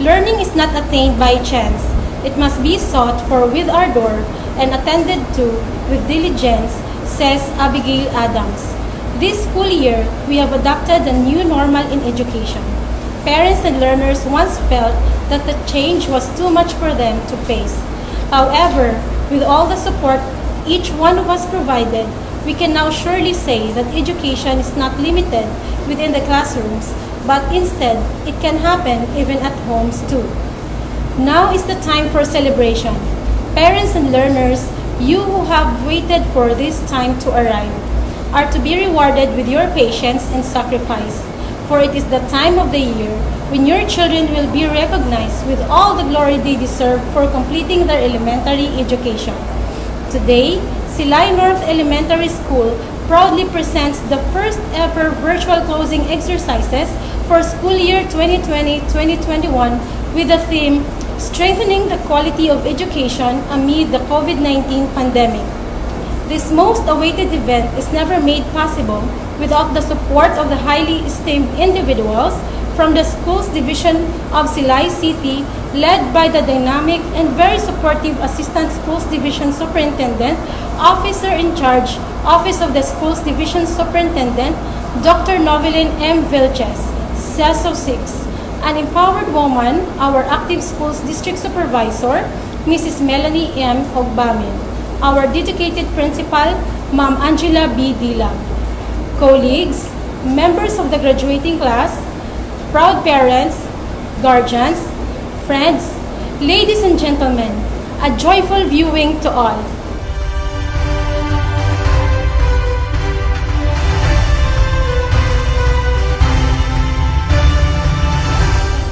Learning is not attained by chance. It must be sought for with ardor and attended to with diligence, says Abigail Adams. This school year, we have adopted a new normal in education. Parents and learners once felt that the change was too much for them to face. However, with all the support each one of us provided, we can now surely say that education is not limited within the classrooms, but instead, it can happen even at homes too. Now is the time for celebration. Parents and learners, you who have waited for this time to arrive, are to be rewarded with your patience and sacrifice, for it is the time of the year when your children will be recognized with all the glory they deserve for completing their elementary education. Today, Silay North Elementary School proudly presents the first ever virtual closing exercises for school year 2020-2021 with the theme, Strengthening the Quality of Education Amid the COVID-19 Pandemic. This most awaited event is never made possible without the support of the highly esteemed individuals from the Schools Division of Silay City, led by the dynamic and very supportive Assistant Schools Division Superintendent, Officer in Charge, Office of the Schools Division Superintendent, Dr. Novelyn M. Vilches, CESO 6, an empowered woman, our Active Schools District Supervisor, Mrs. Melanie M. Ogbamin, our dedicated principal, Ma'am Angela B. Dilag, colleagues, members of the graduating class, proud parents, guardians, friends, ladies and gentlemen, a joyful viewing to all.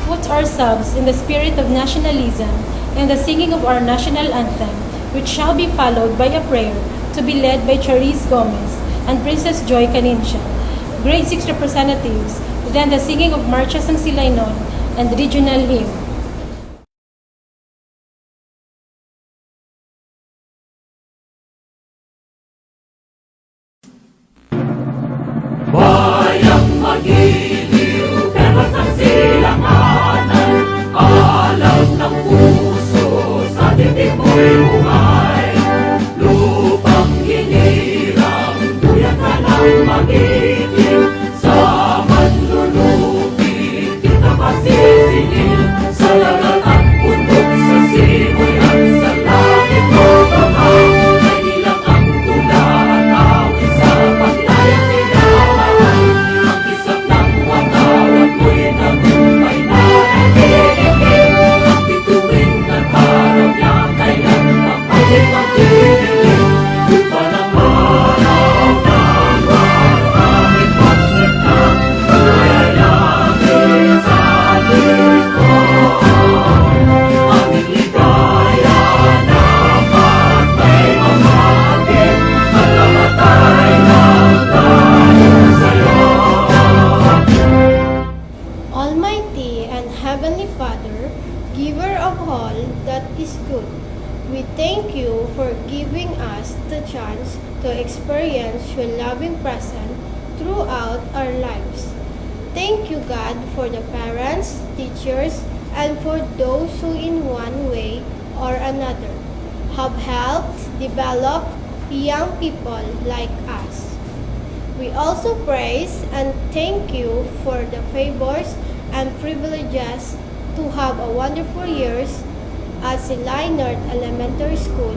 Put ourselves in the spirit of nationalism and the singing of our national anthem, which shall be followed by a prayer to be led by Charisse Gomez and Princess Joy Canincia, Grade 6 representatives, then the singing of marches ng Silaynon and regional hymn. Bayang magiliw, temas ng silanganan, alam ng puso, sa dibdib mo'y buhay. Lupang hinirang, buyan ka ng magiting, sa manlulupi, di ka masisingil, sa lagat at bundok, sa simoy at sa langit mo kamay, ay ilang ang tula at awit sa paglayang tinawaan, ang isang ng watawat mo'y nagumpay na nagiging, ang bituin at harap niya kailan mapalik magdidilim, lupa ng araw ng maraming pagsita, mayayangin sa likod, aming ligaya dapat may mamagin, at namatay ng tayo sa'yo. Almighty and Heavenly Father, giver of all that is good, we thank you for giving us the chance to experience your loving presence throughout our lives. Thank you, God, for the parents, teachers, and for those who in one way or another have helped develop young people like us. We also praise and thank you for the favors and privileges to have a wonderful years at Silay North Elementary School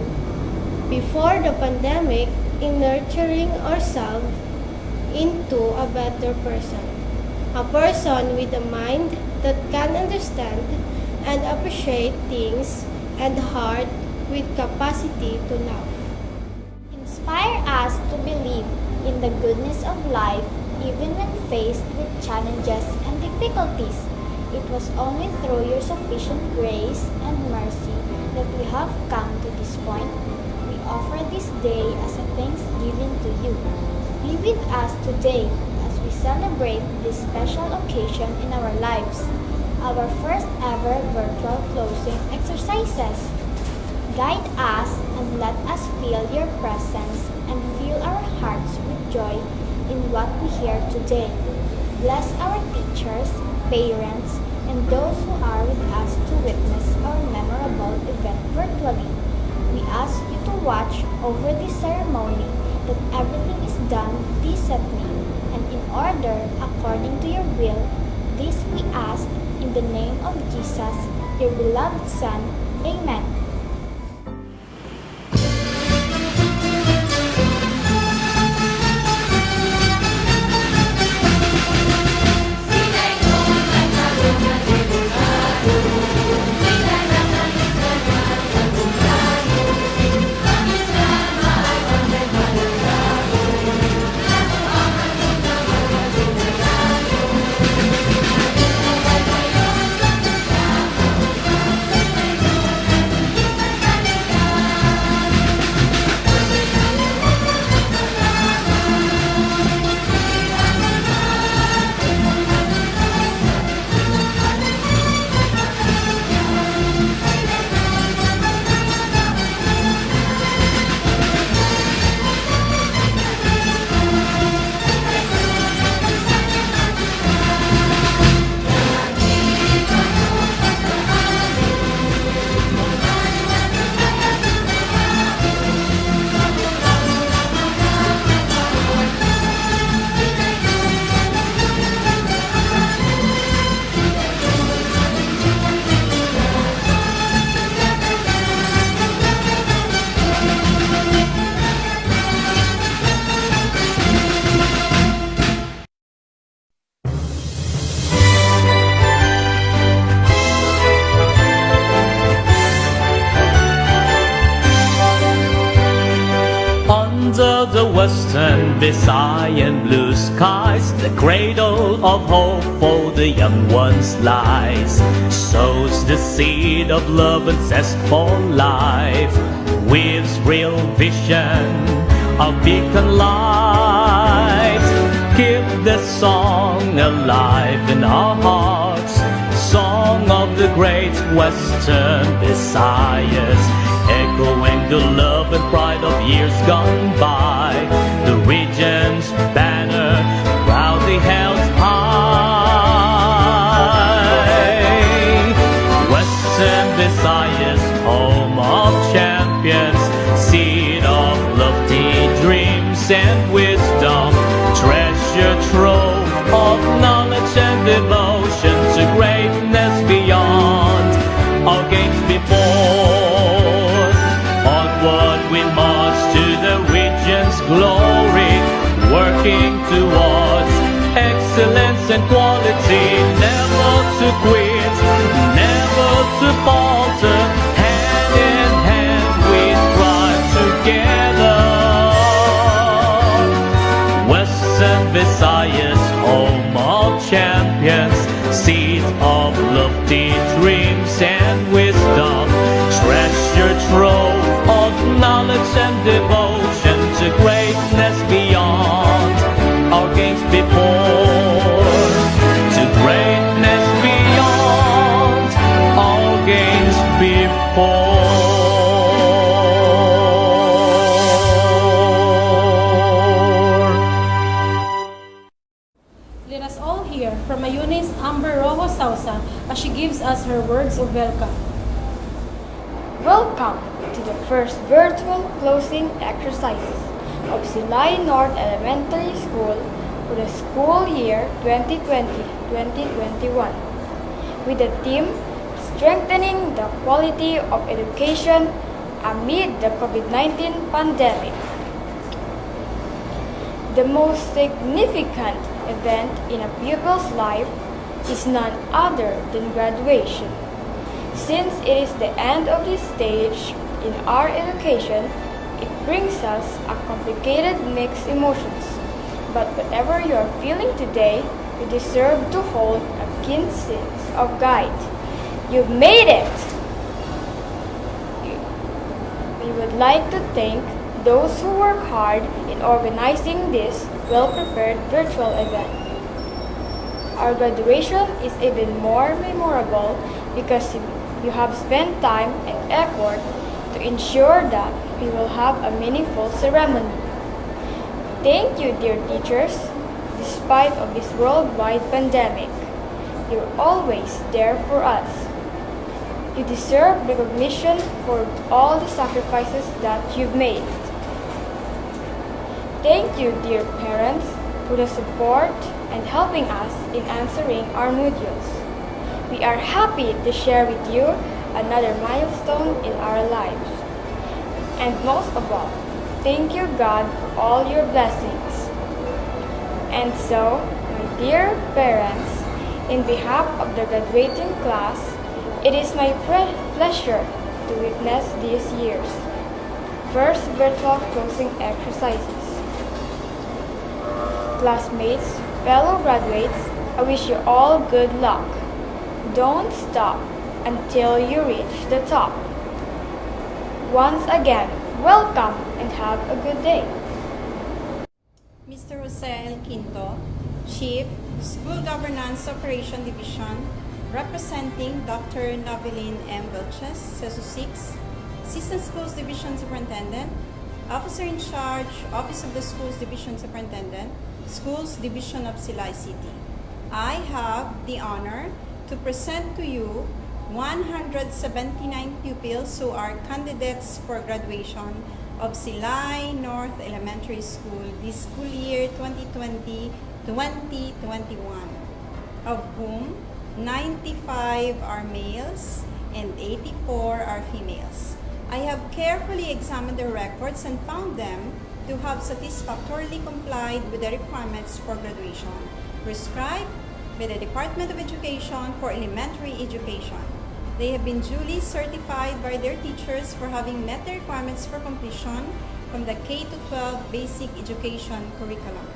before the pandemic in nurturing ourselves into a better person. A person with a mind that can understand and appreciate things and a heart with capacity to love. Inspire us to believe in the goodness of life even when faced with challenges and difficulties. It was only through your sufficient grace and mercy that we have come to this point. We offer this day as a thanksgiving to you. Be with us today as we celebrate this special occasion in our lives, our first ever virtual closing exercises. Guide us and let us feel your presence and fill our hearts with joy in what we hear today. Bless our teachers, parents, and those who are with us to witness our memorable event virtually. We ask you to watch over this ceremony that everything is done decently and in order according to your will. This we ask in the name of Jesus, your beloved Son. Amen. Under the western Visayan blue skies, the cradle of hope for the young ones lies. Sows the seed of love and zest for life, weaves real vision of beacon light. Keep the song alive in our hearts, song of the great western Visayas, echoing the love and pride of years gone by. The region's banner proudly held high. Western Visayas, home of champions, seed of lofty dreams and wisdom, treasure trove of knowledge and devotion to greatness beyond all games before. Onward we march to the region's glory, working towards excellence and quality, never to quit, never to falter. Hand in hand we strive together. Western Visayas, home of champions, seed of lofty dreams and wisdom, treasure trove of knowledge and devotion to greatness beyond our games before. To greatness beyond our games before. Let us all hear from Mayunis Amber Rojo Sausa as she gives us her words of welcome. Welcome to the first virtual closing exercises of Silay North Elementary School for the school year 2020-2021 with the theme Strengthening the Quality of Education Amid the COVID-19 Pandemic. The most significant event in a pupil's life is none other than graduation. Since it is the end of this stage in our education, it brings us a complicated mixed emotions. But whatever you are feeling today, you deserve to hold a keen sense of guide. You've made it! We would like to thank those who work hard in organizing this well-prepared virtual event. Our graduation is even more memorable because you have spent time and effort to ensure that we will have a meaningful ceremony. Thank you, dear teachers. Despite of this worldwide pandemic, You're always there for us. You deserve recognition for all the sacrifices that you've made. Thank you, dear parents, for the support and helping us in answering our modules. We are happy to share with you another milestone in our lives. And most of all, thank you, God, for all your blessings. And so, my dear parents, in behalf of the graduating class, it is my pleasure to witness these years' first virtual closing exercises. Classmates, fellow graduates, I wish you all good luck. Don't stop until you reach the top. Once again, welcome and have a good day. Mr. Jose El Quinto, Chief, School Governance Operation Division, representing Dr. Noveline M. Vilches, CESO 6, Assistant Schools Division Superintendent, Officer in Charge, Office of the Schools Division Superintendent, Schools Division of Silay City. I have the honor to present to you 179 pupils who are candidates for graduation of Silay North Elementary School this school year 2020-2021, of whom 95 are males and 84 are females. I have carefully examined their records and found them to have satisfactorily complied with the requirements for graduation prescribed by the Department of Education for Elementary Education. They have been duly certified by their teachers for having met the requirements for completion from the K-12 basic education curriculum.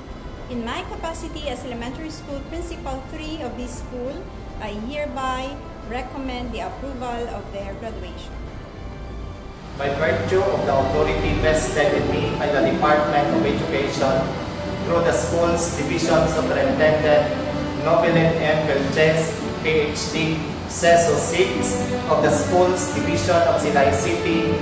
In my capacity as elementary school principal 3 of this school, I hereby recommend the approval of their graduation. By virtue of the authority vested in me by the Department of Education through the Schools Division Superintendent Noveline M. Vilches, PhD, CESO 6 of the Schools Division of Silay City,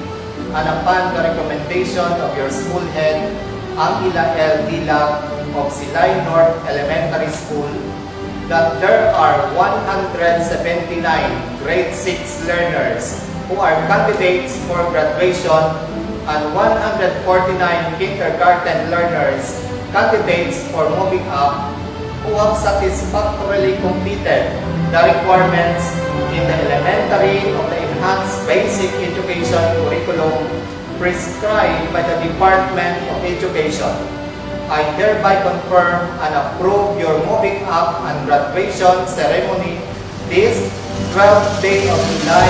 and upon the recommendation of your school head, Angela L. Dilag of Silay North Elementary School, that there are 179 grade 6 learners who are candidates for graduation and 149 kindergarten learners candidates for moving up who have satisfactorily completed the requirements in the elementary of the enhanced basic education curriculum prescribed by the Department of Education. I hereby confirm and approve your moving up and graduation ceremony this 12th day of July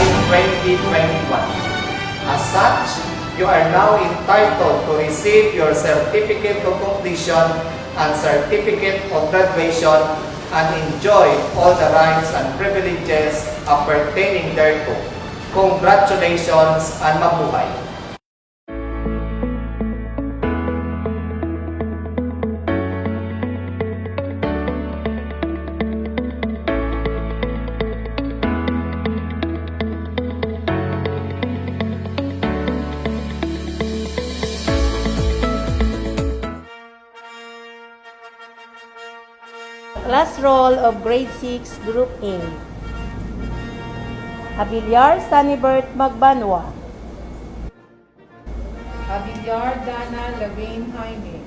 2021. As such, you are now entitled to receive your certificate of completion and certificate of graduation and enjoy all the rights and privileges appertaining thereto. Congratulations and mabuhay! Class roll of Grade 6, Group A. Abiliar Sanibert Magbanwa. Abiliar Dana Lavaine Jaime.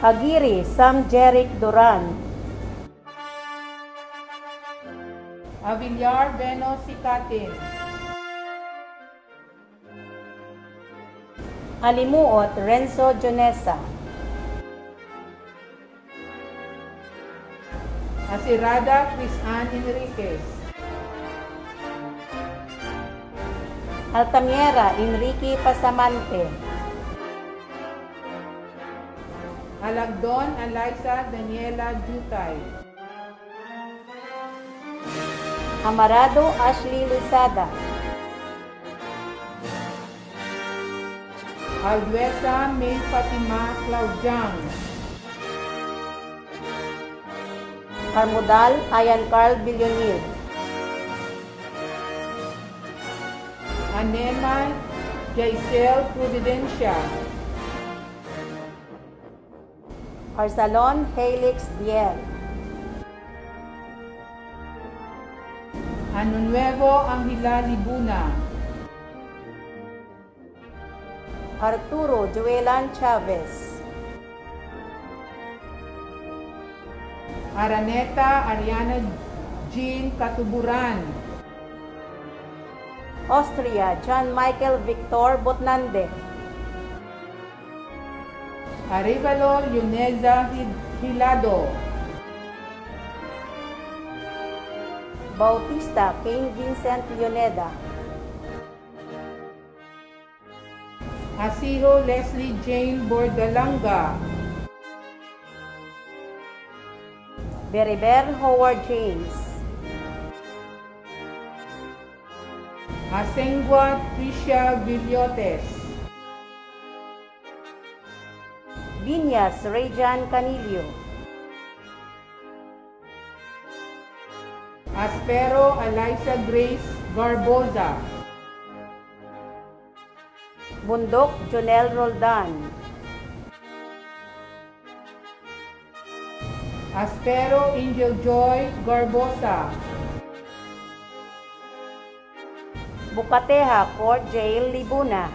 Aguirre Sam Jeric Duran. Abiliar Beno Sicatin. Alimuot Renzo Jonesa. Asirada Crisan Enriquez. Altamiera Enrique Pasamante. Alagdon Eliza Daniela Jutay. Amarado Ashley Luzada. Alduesa May Fatima Claudiang. Armudal Ayan Carl Billonil. Anema Jaisel Prudencia. Arsalon Helix Diel. Ano Nuevo Anghela Libuna, Arturo Joelan Chavez, Araneta Ariana Jean Katuburan, Austria John Michael Victor Botnande, Arevalo Yuneza Hilado, Bautista Cain Vincent Leoneda, Asiho Leslie Jane Bordalanga, Beriber Howard James, Asengwa Tricia Villotes, Binyas Rejan Canilio, Aspero Eliza Grace Barboza, Bundok Jonel Roldan, Aspero Angel Joy Garbosa, Bukateha Court Jail Libuna,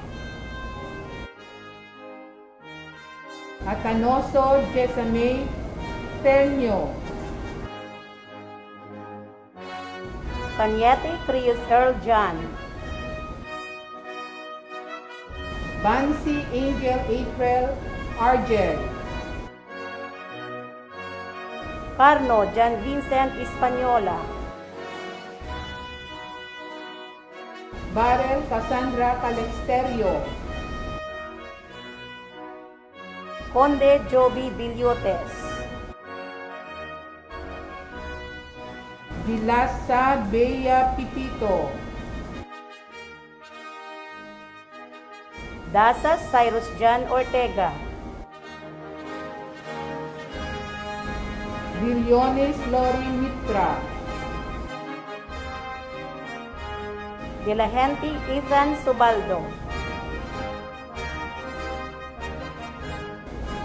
Atanoso Jessamay Ternio, Cañete Cruz Earl John, Bansi Angel April Argel, Carno John Vincent Española, Barel Cassandra Calexterio, Conde Joby Bilyotes, Dilasa Bea Pipito, Dasas Cyrus John Ortega, Villones Lori Mitra, De la Gente Ethan Subaldo,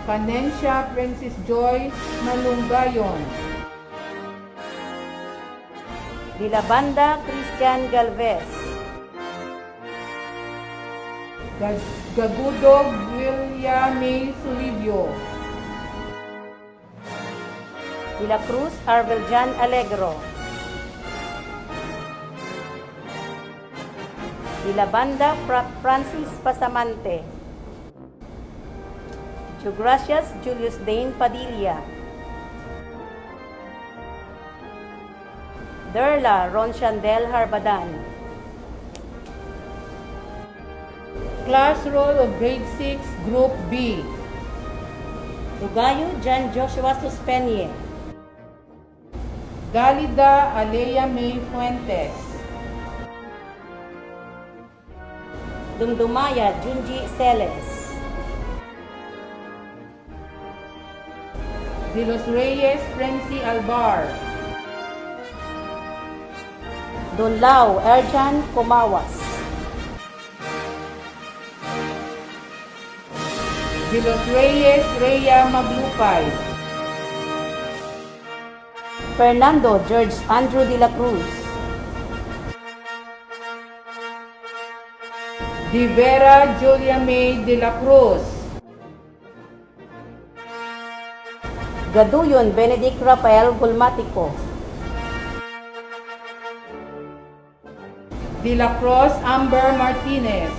Canencia Francis Joy Malungayon, De la Banda Christian Galvez, Gagudog Williame Sulivio, De la Cruz Arbeljan Alegro, De la Banda Francis Pasamante, Gracias Julius Dane Padilla, Derla Ron Chandel Harbadan, Class Roll of Grade 6 Group B, Tugayo John Joshua Suspenye, Galida Alea May Fuentes, Dumdumaya Junji Celes, De Los Reyes Frenzy Albar, Dunlao Erjan Kumawas, De Los Reyes Rhea Maglupay, Fernando George Andrew de la Cruz, De Vera Julia May de la Cruz, Gaduyon Benedict Rafael Gulmatico, De la Cruz Amber Martinez,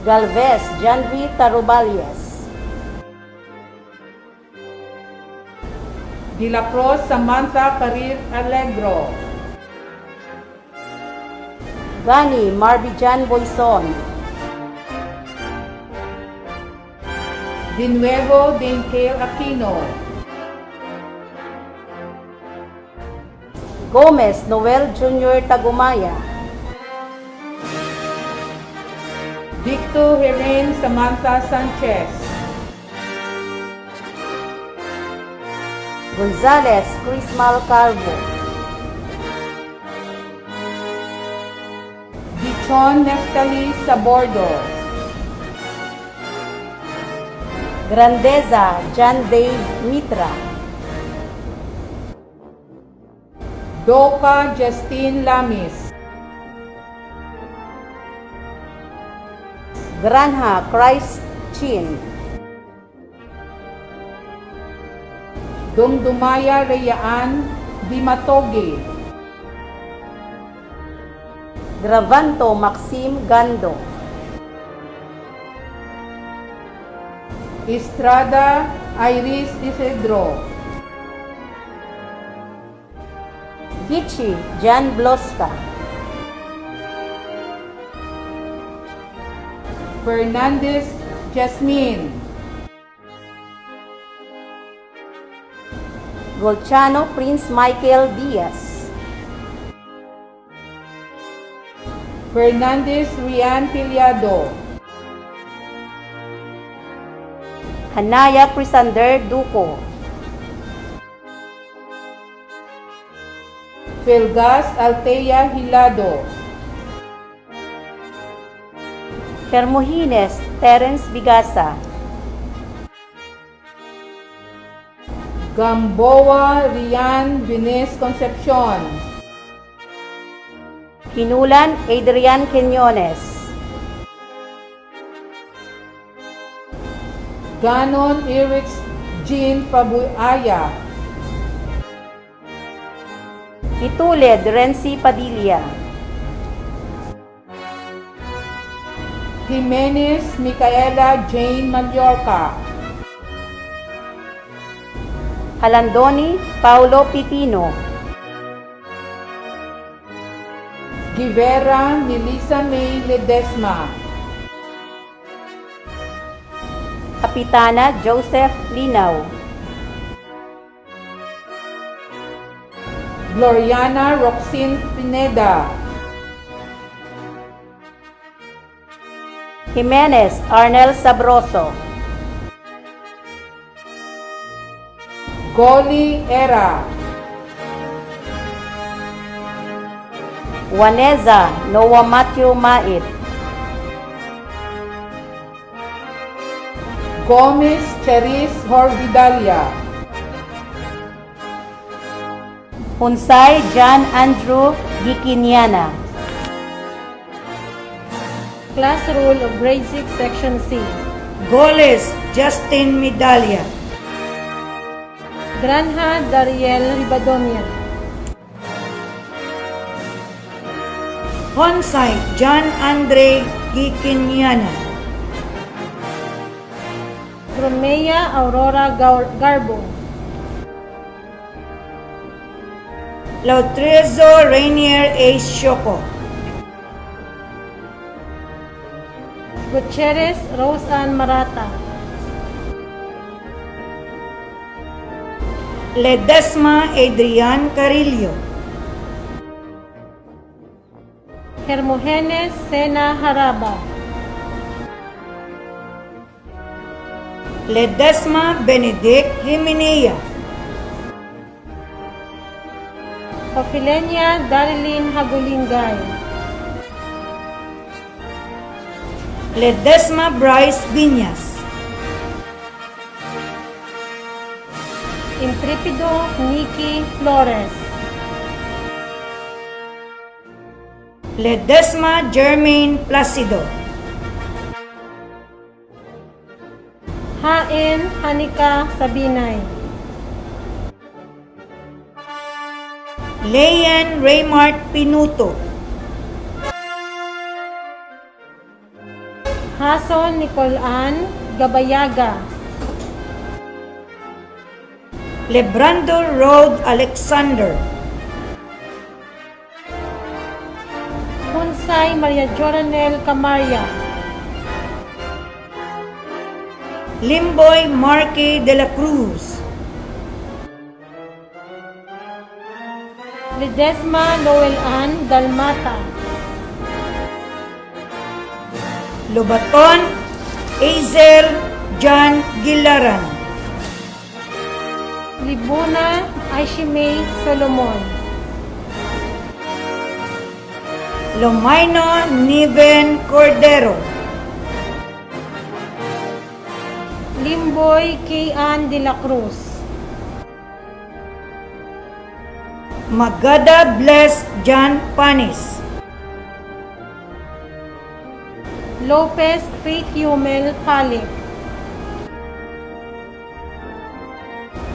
Galvez Janvi Tarubalias, De la Cruz Samantha Carir Allegro, Gani Marbijan Boyson, De Nuevo Denkel Aquino, Gomez Noel Jr. Tagumaya, Victor Heren Samantha Sanchez, Gonzales Crismal Carbo, Dichon Neftali Sabordo, Grandeza John Dave Mitra, Doka Justine Lamis, Granha Christ Chin, Dumdumaya Reyaan Dimatoge, Gravanto Maxim Gando, Estrada Iris Isidro, Gichi Jan Bloska, Fernandez Jasmine, Golchano Prince Michael Diaz, Fernandez Rian Piliado, Hanaya Prisander Duco, Filgas Altea Hilado, Hermojines Terence Bigasa, Gamboa Rian Vines Concepcion, Kinulan Adrian Quinones, Ganon Erix Jean Pabuaya, Ituled Renzi Padilla, Jimenez Micaela Jane Mallorca, Halandoni Paulo Pipino, Guevara Melissa May Ledesma, Kapitana Joseph Linaw, Gloriana Roxin Pineda, Jimenez Arnel Sabroso, Goli Era, Juaneza Noah Matthew Mait, Gomez Charis Horvidalia, Hunsay John Andrew Gikiniana, Class Roll of Grade 6, Section C. Goles Justin Medalla, Granja Dariel Ribadonia. Honsai John Andre Gikiniana, Romea Aurora Garbo. Lautrezo Rainier A. Shoko, Gutierrez Rose Ann Marata. Ledesma Adrian Carillo, Hermogenes Sena Haraba. Ledesma Benedict Jimenea, Ophelenia Darilyn Hagulingay. Ledesma Bryce Viñas, Intrepido Nikki Flores. Ledesma Jermaine Placido, Hain Hanika Sabinay. Leyan Raymart Pinuto, Hason Nicolan Gabayaga. Lebrando Road Alexander, Hunsay Maria Joranel Camarya. Limboy Marque de la Cruz, Ledesma Noel Ann Dalmata. Lobaton Azer John Gilaran, Libuna Aishimay Solomon. Lomaino Niven Cordero, Limboy Kayan de la Cruz. Magada Bless John Panis, Lopez Faith Humel Palip,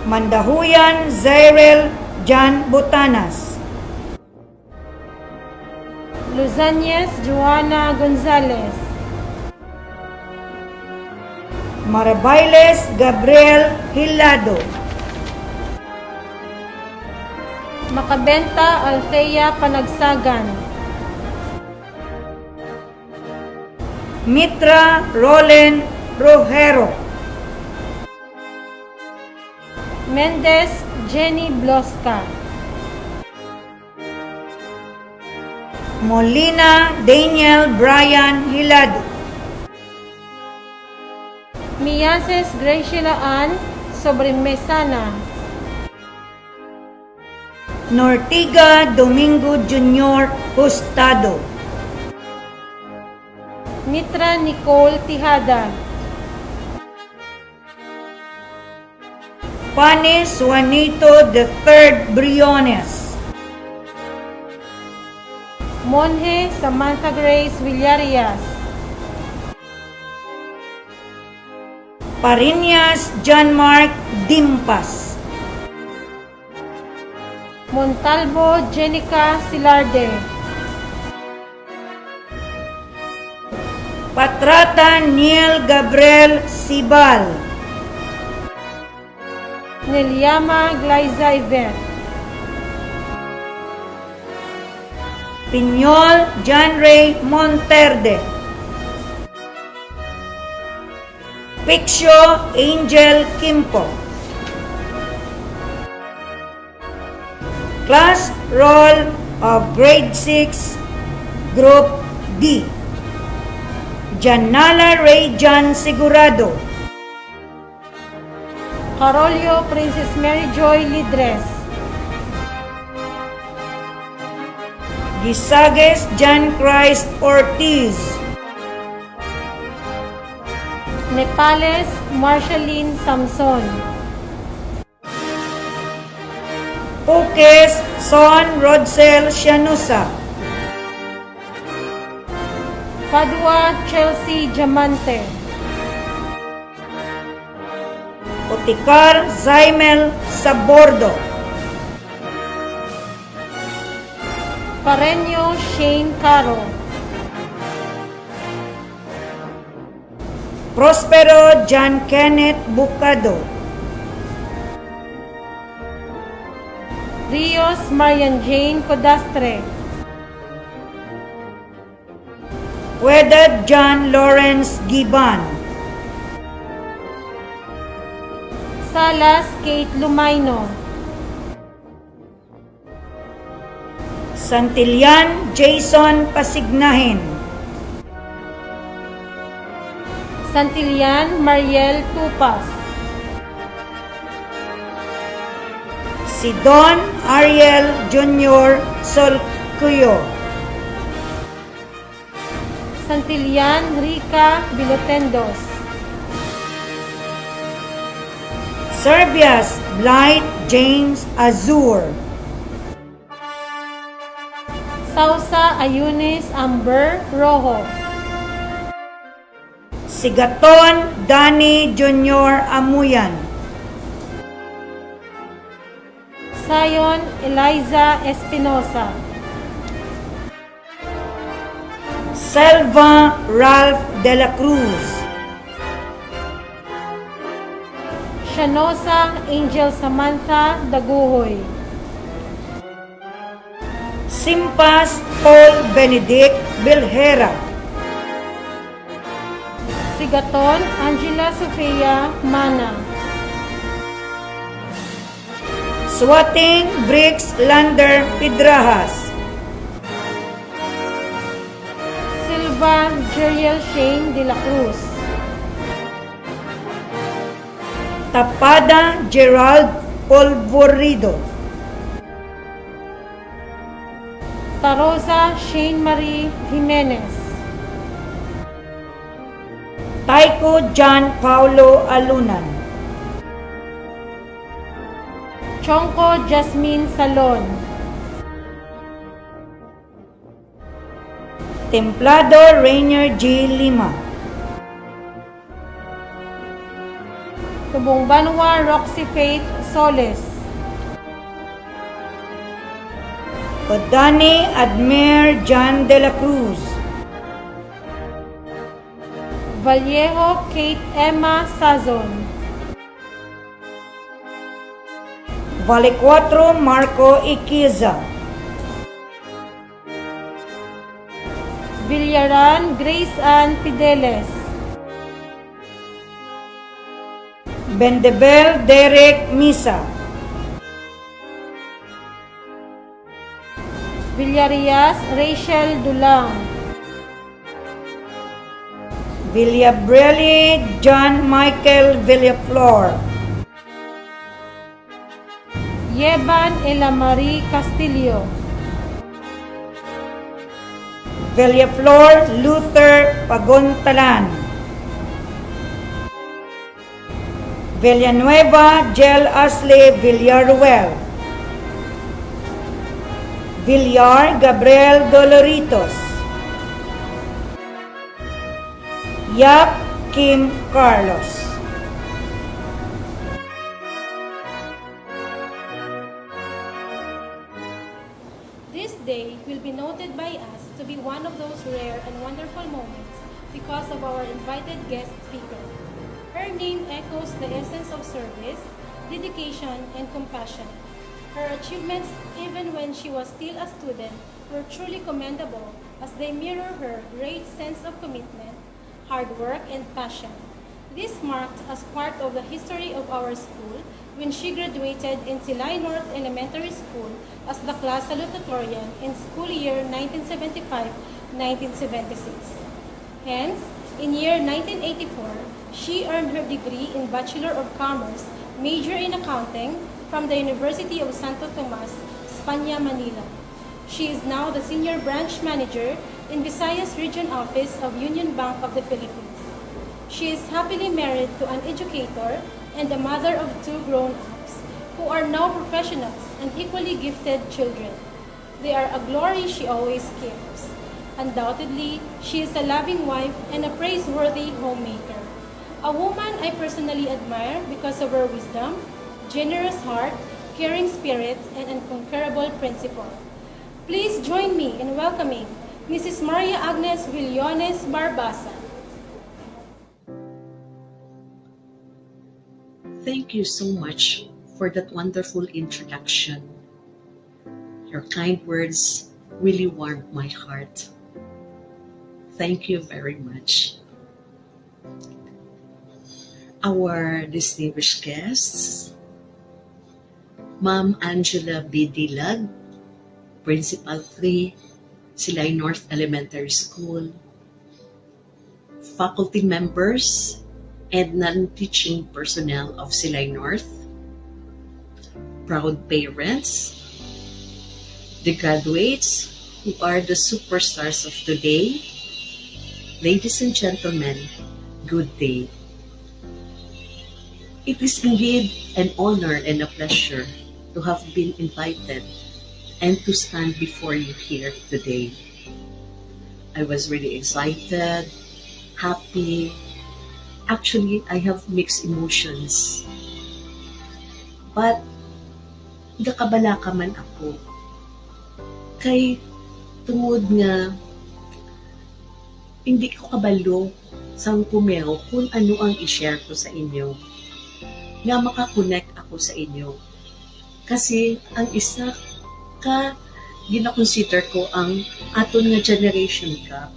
Mandahuyan Zairel John Botanas, Luzanyes Joanna Gonzalez, Marabailes Gabriel Hilado, Macabenta Althea Panagsagan, Mitra Rolen Rojero, Mendez Jenny Blosca, Molina Daniel Brian Hilado, Miases Graciela Ann Sobremesana, Nortiga Domingo Jr. Hustado, Mitra Nicole Tijada, Panis Juanito III Briones, Monje Samantha Grace Villarias, Pariñas John Mark Dimpas, Montalvo Jenica Silarde, Patrata Niel Gabriel Sibal, Neliama Glyza Yvette, Piñol John Ray Monterde, Piccio Angel Kimpo. Class Roll of Grade 6, Group D. Janala Ray John Sigurado, Carolio Princess Mary Joy Lidres, Gisages John Christ Ortiz, Nepales Marceline Samson, Pukes Son Rodsel Shanusa, Padua Chelsea Diamante, Otikar Zaimel Sabordo, Pareño Shane Caro, Prospero John Kenneth Bucado, Rios Marian Jane Codastre, Puedad John Lawrence Giban, Salas Kate Lumaino, Santillan Jason Pasignahin, Santillan Mariel Tupas, Sidon Ariel Jr. Solcuyo, Santillan Rica Bilotendos, Serbias Blight James Azur, Sausa Ayunis Amber Rojo, Sigaton Danny Jr. Amuyan, Sayon Eliza Espinosa, Selva Ralph de la Cruz, Shanosa Angel Samantha Daguhoy, Simpas Paul Benedict Bilhera, Sigaton Angela Sofia Mana, Swating Briggs Lander Pidrajas, Silva Jeriel Shane de la Cruz, Tapada Gerald Polvorido, Tarosa Shane Marie Jimenez, Taiko John Paulo Alunan, Chongko Jasmine Salon, Templado Rainier G. Lima. Tubong Banwa Roxy Faith Soles. Odani Admer John de la Cruz. Vallejo Kate Emma Sazon. Vale 4 Marco Iquiza. Villaran Grace Ann Fideles. Bendebel Derek Misa. Villarias Rachel Dulang. Villabrelli John Michael Villaflor. Yeban Elamarie Castillo. Villaflor Luther Pagontalan. Villanueva Jel Ashley Villaruel. Villar Gabriel Doloritos. Yap Kim Carlos. This day will be noted by us to be one of those rare and wonderful moments because of our invited guest speaker. Her name echoes the essence of service, dedication, and compassion. Her achievements, even when she was still a student, were truly commendable as they mirror her great sense of commitment, hard work, and passion. This marked as part of the history of our school when she graduated in Silay North Elementary School as the class salutatorian in school year 1975-1976. Hence, in year 1984, she earned her degree in Bachelor of Commerce, major in accounting, from the University of Santo Tomas, España, Manila. She is now the Senior Branch Manager in Visayas Region Office of Union Bank of the Philippines. She is happily married to an educator and a mother of 2 grown-ups who are now professionals and equally gifted children. They are a glory she always keeps. Undoubtedly, she is a loving wife and a praiseworthy homemaker. A woman I personally admire because of her wisdom, generous heart, caring spirit, and unconquerable principle. Please join me in welcoming Mrs. Maria Agnes Villones Barbasa. Thank you so much for that wonderful introduction. Your kind words really warmed my heart. Thank you very much. Our distinguished guests, Ma'am Angela B. Dilag, Principal 3, Silay North Elementary School, faculty members, and non-teaching personnel of Silay North, proud parents, the graduates who are the superstars of today, ladies and gentlemen, good day. It is indeed an honor and a pleasure to have been invited and to stand before you here today. I was really excited, happy. Actually, I have mixed emotions. But, nagkabalaka man ako. Kay tungod nga, hindi ko kabalo sang pumeo kung ano ang i-share ko sa inyo. Nga makakonect ako sa inyo. Kasi, ang isa ka, gina-consider ko ang aton nga generation gap.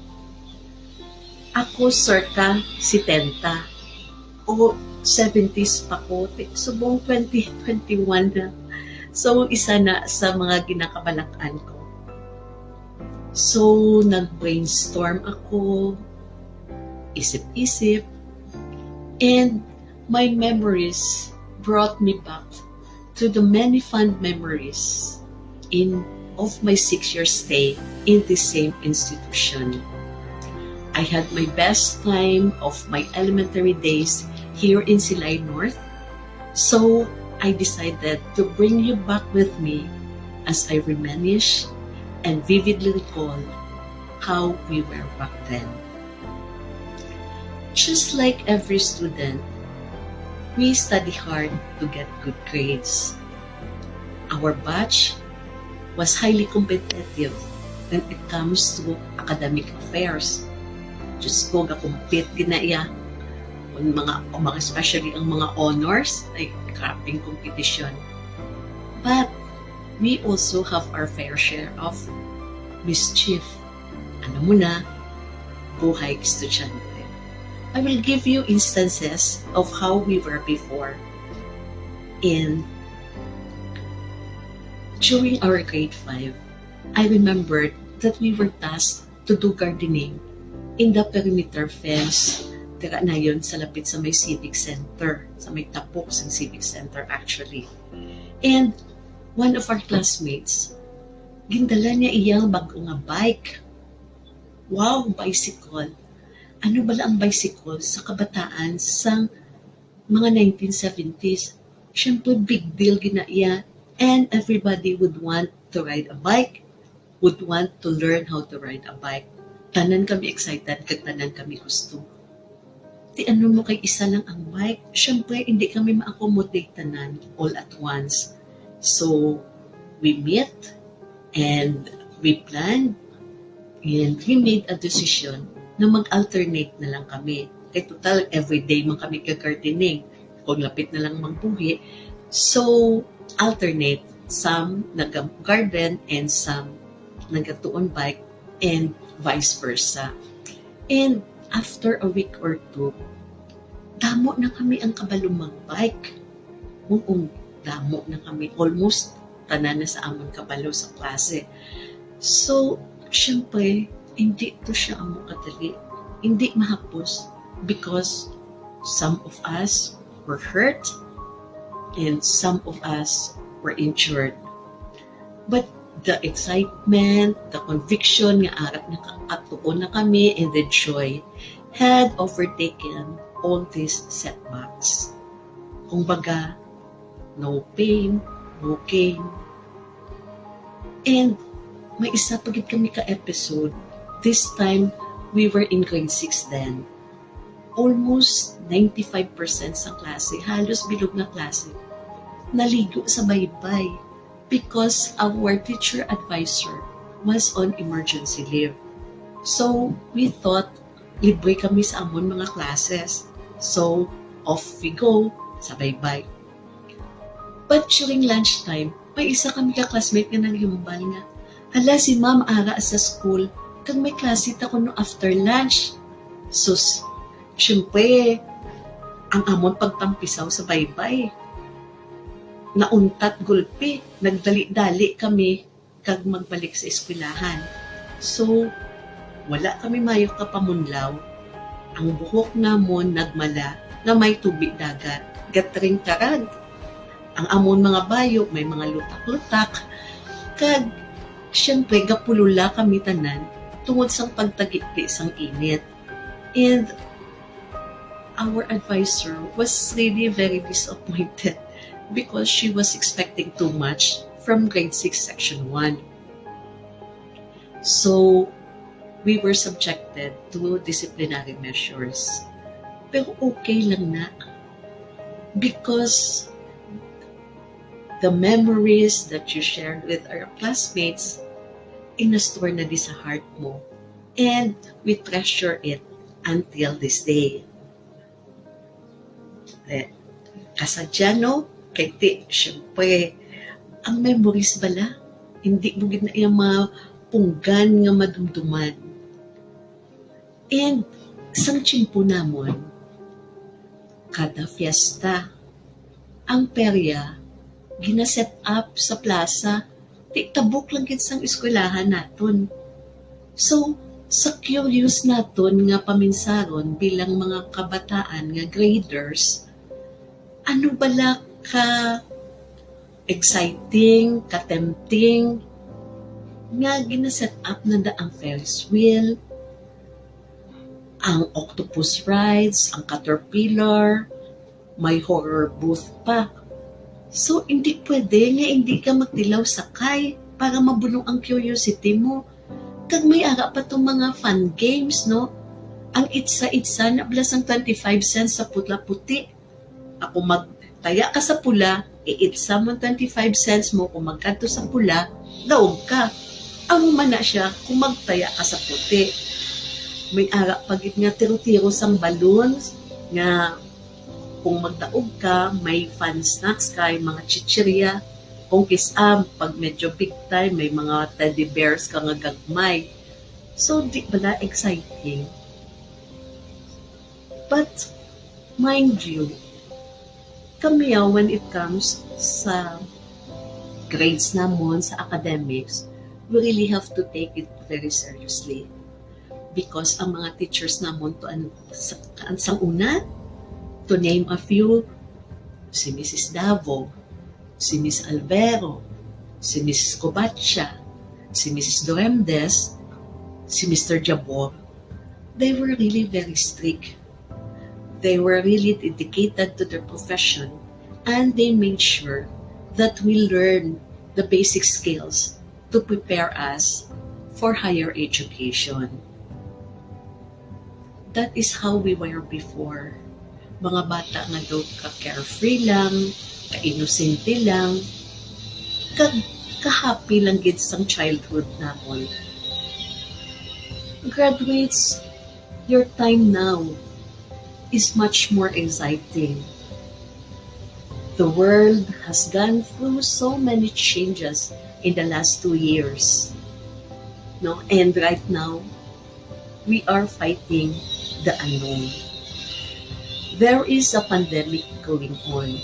Ako circa 70 o 70s pa ko. Subong 2021 na. So, isa na sa mga ginakabalakan ko. So, nag-brainstorm ako, isip-isip, and my memories brought me back to the many fond memories of my 6-year stay in the same institution. I had my best time of my elementary days here in Silay North, so I decided to bring you back with me as I reminisce and vividly recall how we were back then. Just like every student, we study hard to get good grades. Our batch was highly competitive when it comes to academic affairs. Diyos ko, ga-compete ginaya. Especially ang mga honors, ay kraping competition. But we also have our fair share of mischief. Ano mo na, buhay estudyante. I will give you instances of how we were before. During our grade 5, I remembered that we were tasked to do gardening in the perimeter fence. Tira na yun sa lapit sa may civic center, sa may tapok sa civic center actually. And one of our classmates, gindala niya iyang bago nga bike. Wow, bicycle. Ano bala ang bicycle sa kabataan sa mga 1970s? Siyempre, big deal ginaiya. And everybody would want to ride a bike, would want to learn how to ride a bike. Tanan kami excited, kag tanan kami gusto. Di ano mo kay isa lang ang bike? Siyempre, hindi kami ma-accommodate tanan all at once. So, we met and we planned and we made a decision na mag-alternate na lang kami. Kaya total, everyday man kami ka-gardening. Kung lapit na lang magbuhi. So, alternate. Some nag-garden and some nag-tuon bike and vice versa. And after a week or two, damo na kami ang kabalo mag-bike. Damo na kami. Almost tanan na sa amon kabalo sa klase. So, syempre, hindi to siya ang kadali. Hindi mahapos because some of us were hurt and some of us were injured. But the excitement, the conviction nga arat na katuon na kami and the joy had overtaken all these setbacks. Kung baga, no pain, no gain. And may isa pagit kami ka-episode. This time, we were in grade 6 then. Almost 95% sa klase, halos bilog na klase, naligo sa baybay because our teacher advisor was on emergency leave. So, we thought, libre kami sa amon mga classes. So, off we go sa baybay. But during lunchtime, may isa kami ka-classmate nga naghimbal nga, hala, si ma'am ara sa school, kag may klase ta ko no after lunch. So, syempre, ang amon pagtampisaw sa baybay. Nauntat gulpi, nagdali-dali kami kag magbalik sa eskwelahan. So, wala kami mayo kapamunlaw. Ang buhok namon nagmala na may tubig dagat, gatring karag. Ang amon mga bayo, may mga lutak-lutak. Kag, syempre, gapulula kami tanan tungod sa pagtagiti sang init. And our advisor was really very disappointed because she was expecting too much from grade 6 section 1. So, we were subjected to disciplinary measures. Pero okay lang na because the memories that you shared with our classmates in-store na di sa heart mo. And we treasure it until this day. Kasadya, no? Kaya syempre, ang memories bala, hindi mo gid na yung mga punggan nga madumduman. And sang tsimpo namon, kada fiesta, ang perya, gina-set up sa plaza, di tabok lang gid sang eskwelahan naton. So, sa curious naton nga paminsaron bilang mga kabataan nga graders, ano bala ka exciting, ka-tempting, nga gina-set up na ang Ferris wheel, ang octopus rides, ang caterpillar, may horror booth pa. So, hindi pwede nga hindi ka magtilaw sakay para mabulong ang curiosity mo. Kag may ara pa itong mga fun games, no? Ang itsa-itsa na plus ang 25 cents sa putla-puti. Ako magtaya ka sa pula, iitsa mo 25 cents mo, kung magkanto sa pula, daog ka. Amo man na siya kung magtaya ka sa puti. May ara pagit nga tiro-tiro sang balloons, nga kung magdaog ka, may fun snacks ka, mga chichirya. Kung kisam, pag medyo big time, may mga teddy bears ka nga gagmay. So, di bala exciting. But, mind you, kami when it comes sa grades namon, sa academics, we really have to take it very seriously. Because ang mga teachers namon to ang una, to name a few, si Mrs. Davo, si Miss Alvero, si Mrs. Covacha, si Mrs. Doremdes, si Mr. Jabor, they were really very strict. They were really dedicated to their profession, and they made sure that we learn the basic skills to prepare us for higher education. That is how we were before. Mga bata nga daw ka-carefree lang, ka-innocente lang, ka-happy lang gid sang childhood namon. Graduates, your time now is much more exciting. The world has gone through so many changes in the last 2 years. No? And right now, we are fighting the unknown. There is a pandemic going on.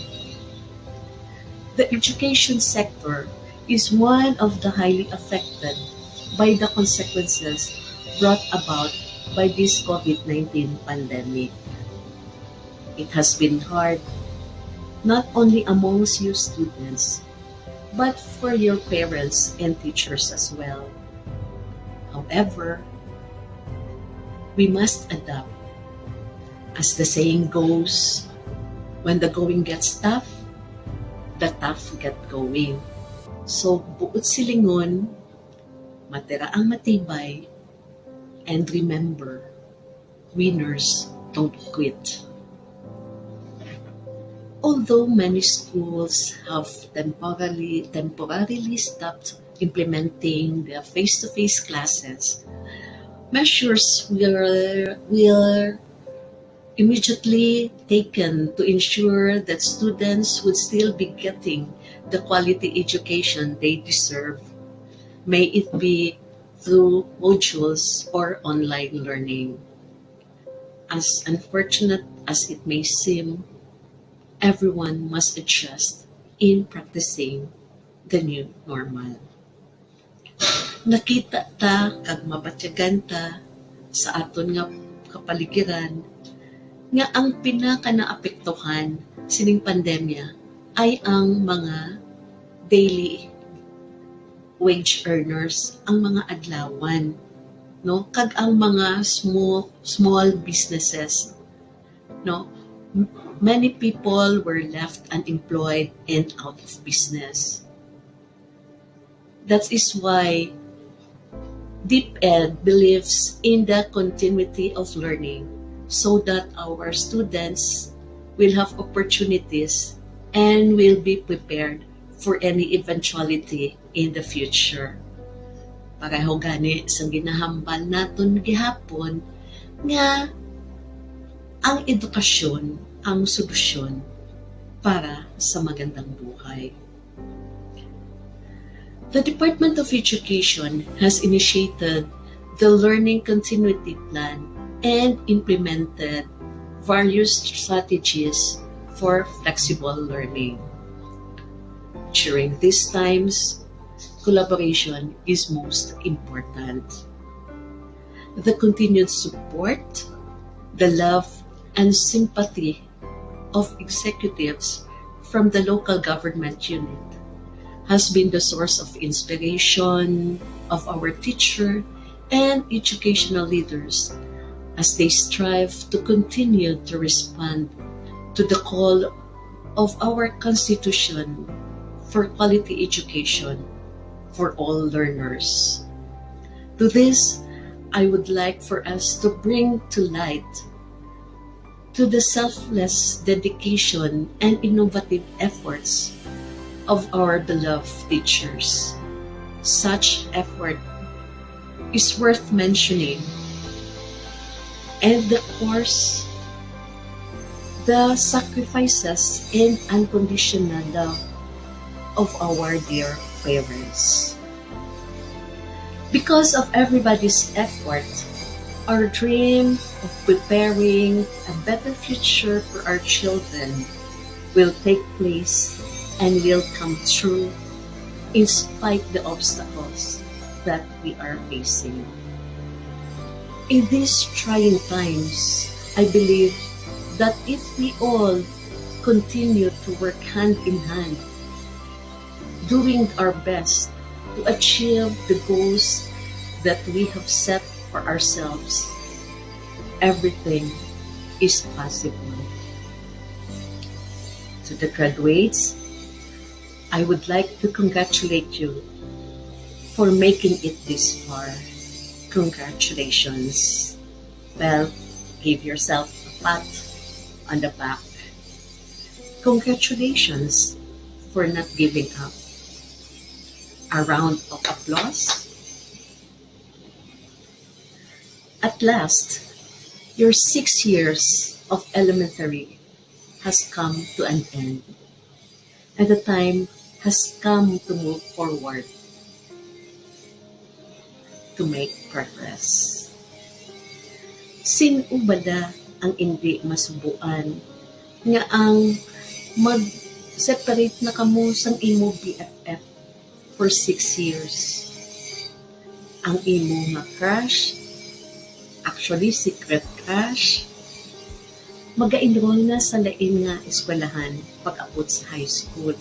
The education sector is one of the highly affected by the consequences brought about by this COVID-19 pandemic. It has been hard, not only amongst you students, but for your parents and teachers as well. However, we must adapt. As the saying goes, when the going gets tough, the tough get going. So, buot silingon, matira ang matibay, and remember, winners don't quit. Although many schools have temporarily stopped implementing their face-to-face classes, measures were immediately taken to ensure that students would still be getting the quality education they deserve, may it be through modules or online learning. As unfortunate as it may seem, everyone must adjust in practicing the new normal. Nakita ta kag mabatyagan ta sa aton nga kapaligiran nga ang pinaka naapektuhan sining pandemya ay ang mga daily wage earners, ang mga adlawan, no? Kag ang mga small businesses, no? Many people were left unemployed and out of business. That is why DepEd believes in the continuity of learning so that our students will have opportunities and will be prepared for any eventuality in the future. Pareho gani sa ginahambal naton gihapon nga ang edukasyon ang solusyon para sa magandang buhay. The Department of Education has initiated the Learning Continuity Plan and implemented various strategies for flexible learning. During these times, collaboration is most important. The continued support, the love, and sympathy of executives from the local government unit has been the source of inspiration of our teacher and educational leaders as they strive to continue to respond to the call of our Constitution for quality education for all learners. To this, I would like for us to bring to light to the selfless dedication and innovative efforts of our beloved teachers. Such effort is worth mentioning, and of course, the sacrifices and unconditional love of our dear parents. Because of everybody's effort, our dream of preparing a better future for our children will take place and will come true in spite the obstacles that we are facing. In these trying times, I believe that if we all continue to work hand in hand, doing our best to achieve the goals that we have set for ourselves, everything is possible. To the graduates, I would like to congratulate you for making it this far. Congratulations. Well, give yourself a pat on the back. Congratulations for not giving up. A round of applause. At last, your 6 years of elementary has come to an end, and the time has come to move forward, to make progress. Sino bala ang hindi masubuan nga ang mag-separate na kamo sang imo BFF for 6 years? Ang imo nga crush, actually secret crush, mag-enroll na sa lain nga eskwelahan pag-abot sa high school.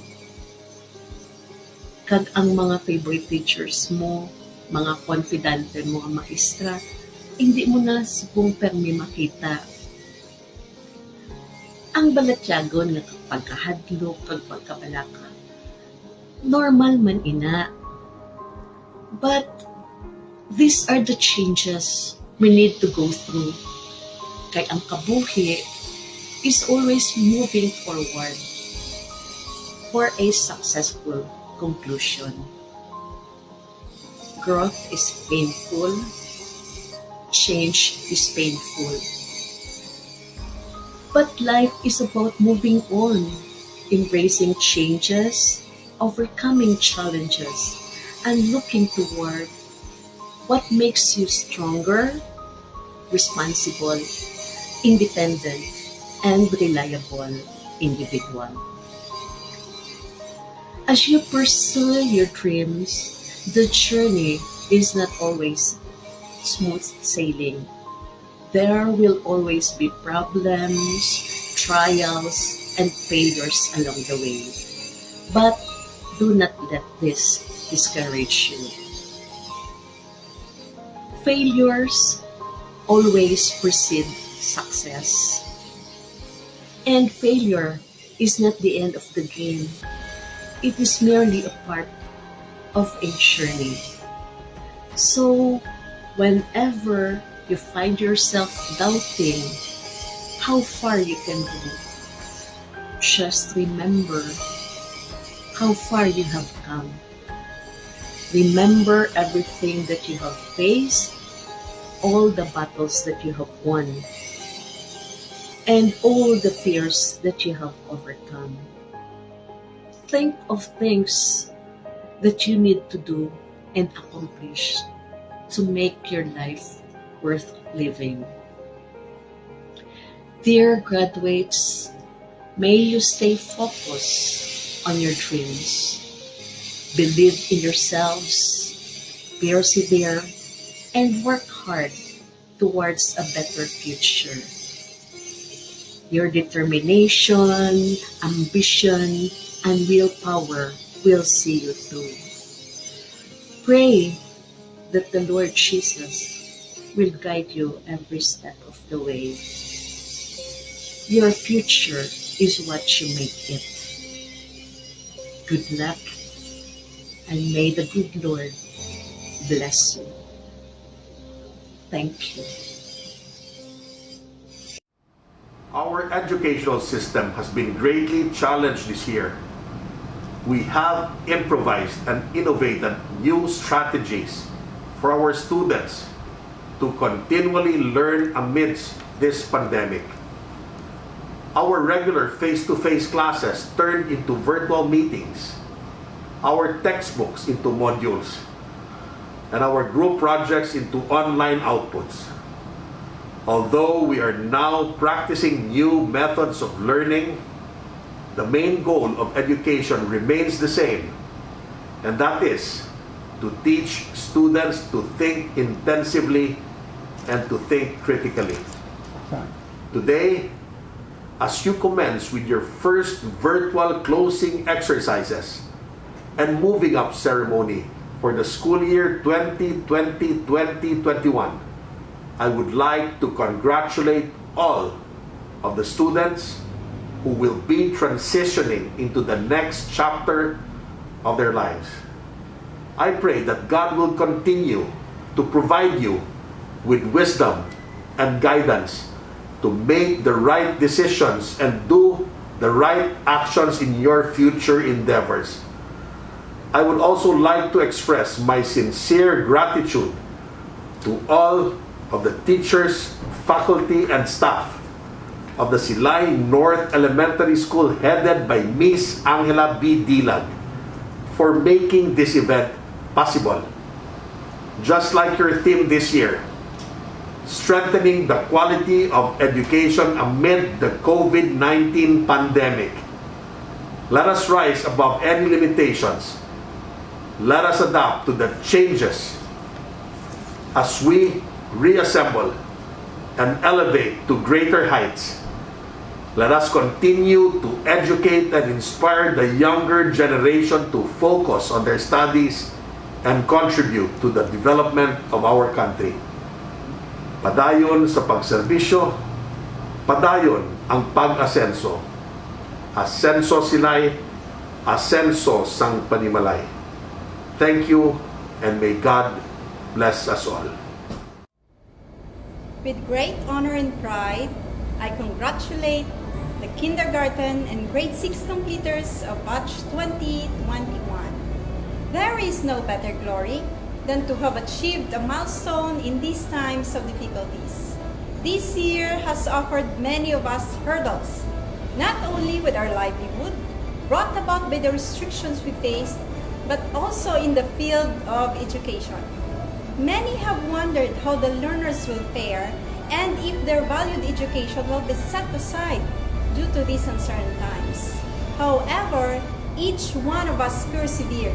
Kag ang mga favorite teachers mo, mga confidante mo nga maestra, hindi mo na subong permi makita. Ang balatyagon nga pagkahadlok, kag pagkabalaka, normal man ina. But these are the changes we need to go through. Kay ang kabuhi is always moving forward for a successful conclusion. Growth is painful. Change is painful. But life is about moving on, embracing changes, overcoming challenges, and looking toward what makes you stronger, responsible, independent, and reliable individual. As you pursue your dreams, the journey is not always smooth sailing. There will always be problems, trials, and failures along the way. But do not let this discourage you. Failures always precede success. And failure is not the end of the game. It is merely a part of a journey. So, whenever you find yourself doubting how far you can go, just remember how far you have come. Remember everything that you have faced, all the battles that you have won, and all the fears that you have overcome. Think of things that you need to do and accomplish to make your life worth living. Dear graduates, may you stay focused on your dreams. Believe in yourselves, persevere, and work hard towards a better future. Your determination, ambition, and willpower will see you through. Pray that the Lord Jesus will guide you every step of the way. Your future is what you make it. Good luck, and may the good Lord bless you. Thank you. Our educational system has been greatly challenged this year. We have improvised and innovated new strategies for our students to continually learn amidst this pandemic. Our regular face-to-face classes turned into virtual meetings, our textbooks into modules, and our group projects into online outputs. Although we are now practicing new methods of learning, the main goal of education remains the same, and that is to teach students to think intensively and to think critically. Today, as you commence with your first virtual closing exercises and moving up ceremony for the school year 2020-2021, I would like to congratulate all of the students who will be transitioning into the next chapter of their lives. I pray that God will continue to provide you with wisdom and guidance to make the right decisions and do the right actions in your future endeavors. I would also like to express my sincere gratitude to all of the teachers, faculty, and staff of the Silay North Elementary School headed by Miss Angela B. Dilag for making this event possible. Just like your theme this year, strengthening the quality of education amid the COVID-19 pandemic. Let us rise above any limitations. Let us adapt to the changes as we reassemble and elevate to greater heights. Let us continue to educate and inspire the younger generation to focus on their studies and contribute to the development of our country. Padayon sa pagserbisyo, padayon ang pag-asenso. Asenso Silay, asenso sang Panimalay. Thank you, and may God bless us all. With great honor and pride, I congratulate the kindergarten and grade 6 completers of batch 2021. There is no better glory than to have achieved a milestone in these times of difficulties. This year has offered many of us hurdles, not only with our livelihood, brought about by the restrictions we faced, but also in the field of education. Many have wondered how the learners will fare and if their valued education will be set aside due to these uncertain times. However, each one of us persevered,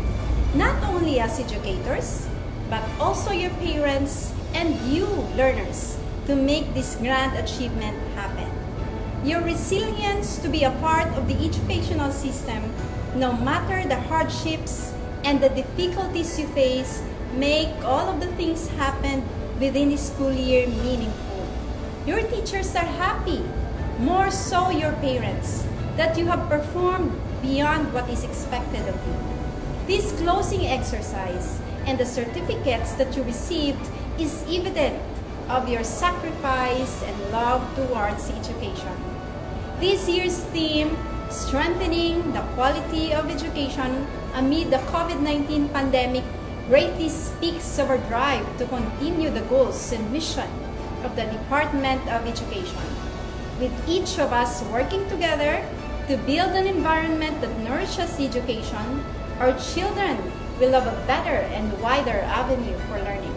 not only as educators, but also your parents and you learners to make this grand achievement happen. Your resilience to be a part of the educational system, no matter the hardships and the difficulties you face, make all of the things happen within the school year meaningful. Your teachers are happy, more so your parents, that you have performed beyond what is expected of you. This closing exercise and the certificates that you received is evident of your sacrifice and love towards education. This year's theme, Strengthening the Quality of Education Amid the COVID-19 Pandemic, greatly speaks of our drive to continue the goals and mission of the Department of Education, with each of us working together to build an environment that nourishes education. Our children will have a better and wider avenue for learning,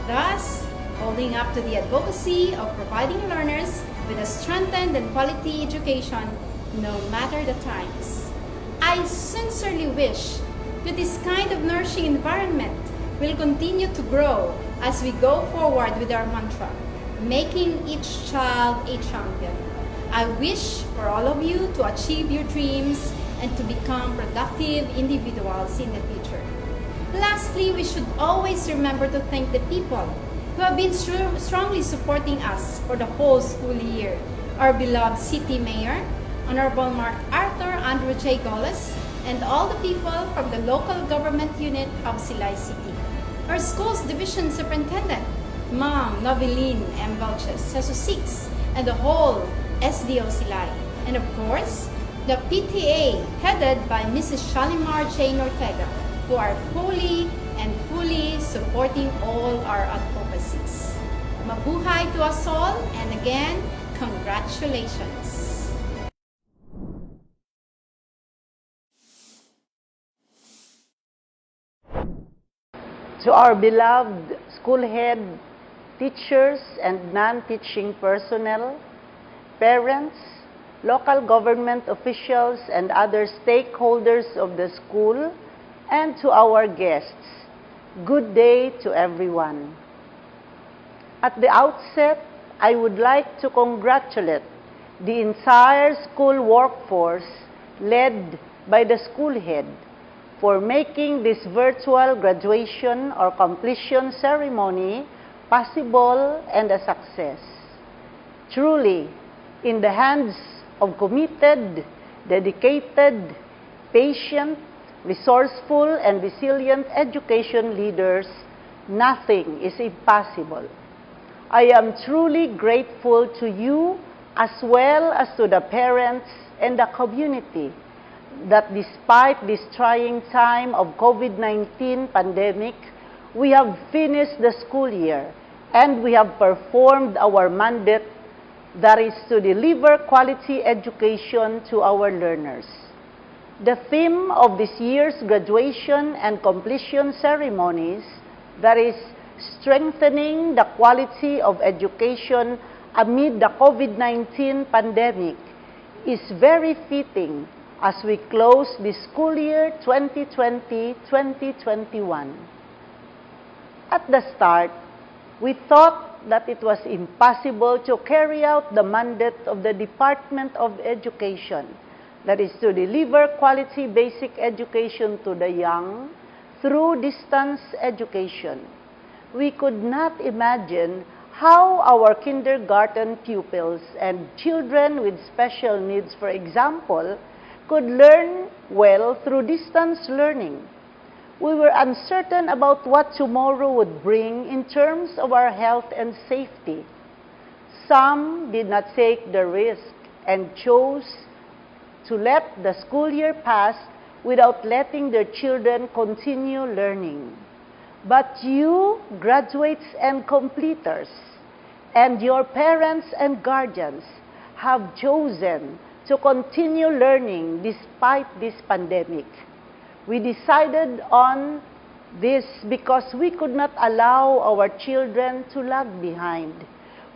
thus holding up to the advocacy of providing learners with a strengthened and quality education no matter the times. I sincerely wish that this kind of nourishing environment will continue to grow as we go forward with our mantra, making each child a champion. I wish for all of you to achieve your dreams and to become productive individuals in the future. Lastly, we should always remember to thank the people who have been strongly supporting us for the whole school year. Our beloved City Mayor, Honorable Mark Arthur Andrew J. Goles, and all the people from the local government unit of Silay City. Our school's division superintendent, Ma'am Noveline M. Balches, CESO 6, and the whole SDO Silay. And of course, the PTA headed by Mrs. Shalimar Jane Ortega, who are fully supporting all our advocacies. Mabuhay to us all, and again, congratulations. To our beloved school head, teachers and non-teaching personnel, parents, local government officials, and other stakeholders of the school, and to our guests, good day to everyone. At the outset, I would like to congratulate the entire school workforce led by the school head for making this virtual graduation or completion ceremony possible and a success. Truly, in the hands of committed, dedicated, patient, resourceful, and resilient education leaders, nothing is impossible. I am truly grateful to you as well as to the parents and the community that despite this trying time of COVID-19 pandemic, we have finished the school year and we have performed our mandate, that is to deliver quality education to our learners. The theme of this year's graduation and completion ceremonies, that is strengthening the quality of education amid the COVID-19 pandemic, is very fitting as we close the school year 2020-2021. At the start, we thought that it was impossible to carry out the mandate of the Department of Education, that is to deliver quality basic education to the young through distance education. We could not imagine how our kindergarten pupils and children with special needs, for example, could learn well through distance learning. We were uncertain about what tomorrow would bring in terms of our health and safety. Some did not take the risk and chose to let the school year pass without letting their children continue learning. But you, graduates and completers, and your parents and guardians have chosen to continue learning despite this pandemic. We decided on this because we could not allow our children to lag behind.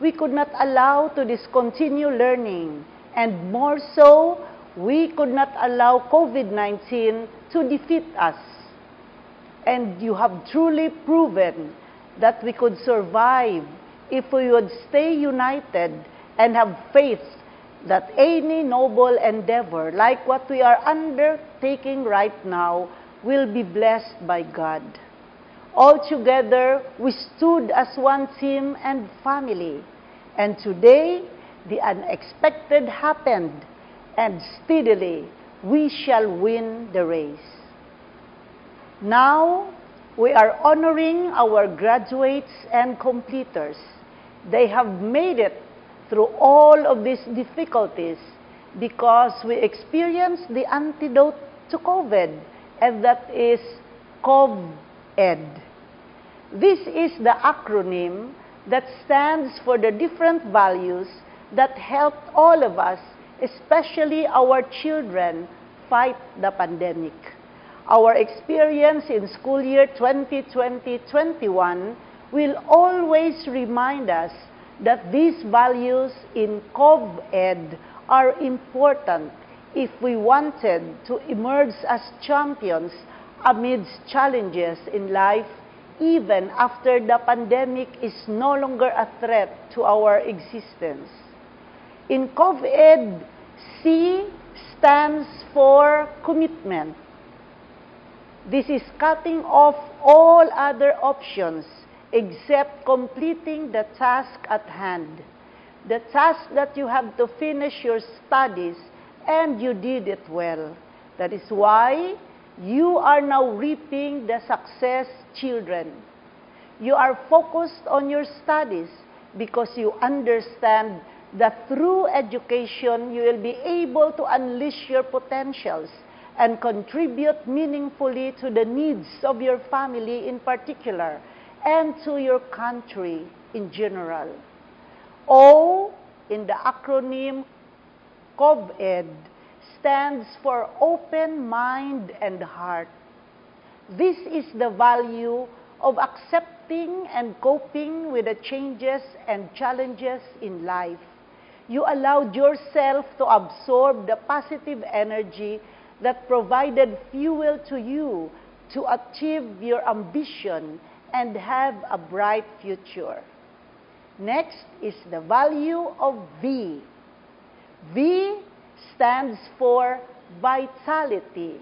We could not allow to discontinue learning, and more so, we could not allow COVID-19 to defeat us. And you have truly proven that we could survive if we would stay united and have faith that any noble endeavor, like what we are undertaking right now, will be blessed by God. Altogether, we stood as one team and family. And today, the unexpected happened, and steadily, we shall win the race. Now, we are honoring our graduates and completers. They have made it through all of these difficulties because we experienced the antidote to COVID, and that is CovEd. This is the acronym that stands for the different values that helped all of us, especially our children, fight the pandemic. Our experience in school year 2020-21 will always remind us that these values in CovEd are important if we wanted to emerge as champions amidst challenges in life, even after the pandemic is no longer a threat to our existence. In CovEd, C stands for commitment. This is cutting off all other options except completing the task at hand. The task that you have to finish your studies, and you did it well. That is why you are now reaping the success, children. You are focused on your studies because you understand that through education you will be able to unleash your potentials and contribute meaningfully to the needs of your family in particular and to your country in general. O in the acronym COVED stands for open mind and heart. This is the value of accepting and coping with the changes and challenges in life. You allowed yourself to absorb the positive energy that provided fuel to you to achieve your ambition and have a bright future. Next is the value of V. V stands for vitality.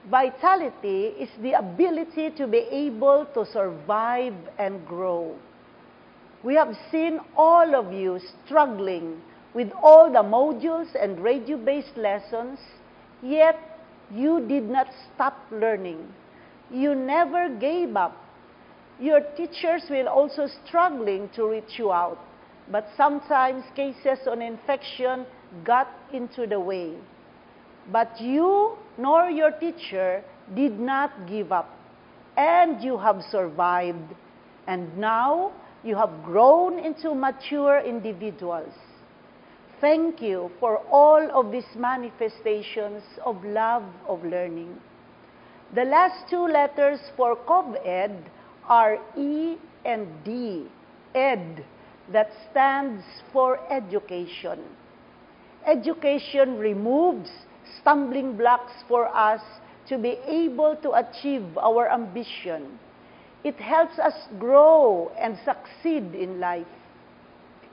Vitality is the ability to be able to survive and grow. We have seen all of you struggling with all the modules and radio-based lessons, yet you did not stop learning. You never gave up. Your teachers will also struggling to reach you out, but sometimes cases on infection got into the way. But you nor your teacher did not give up, and you have survived, and now you have grown into mature individuals. Thank you for all of these manifestations of love of learning. The last two letters for COVED are E and D, ED, that stands for education. Education removes stumbling blocks for us to be able to achieve our ambition. It helps us grow and succeed in life.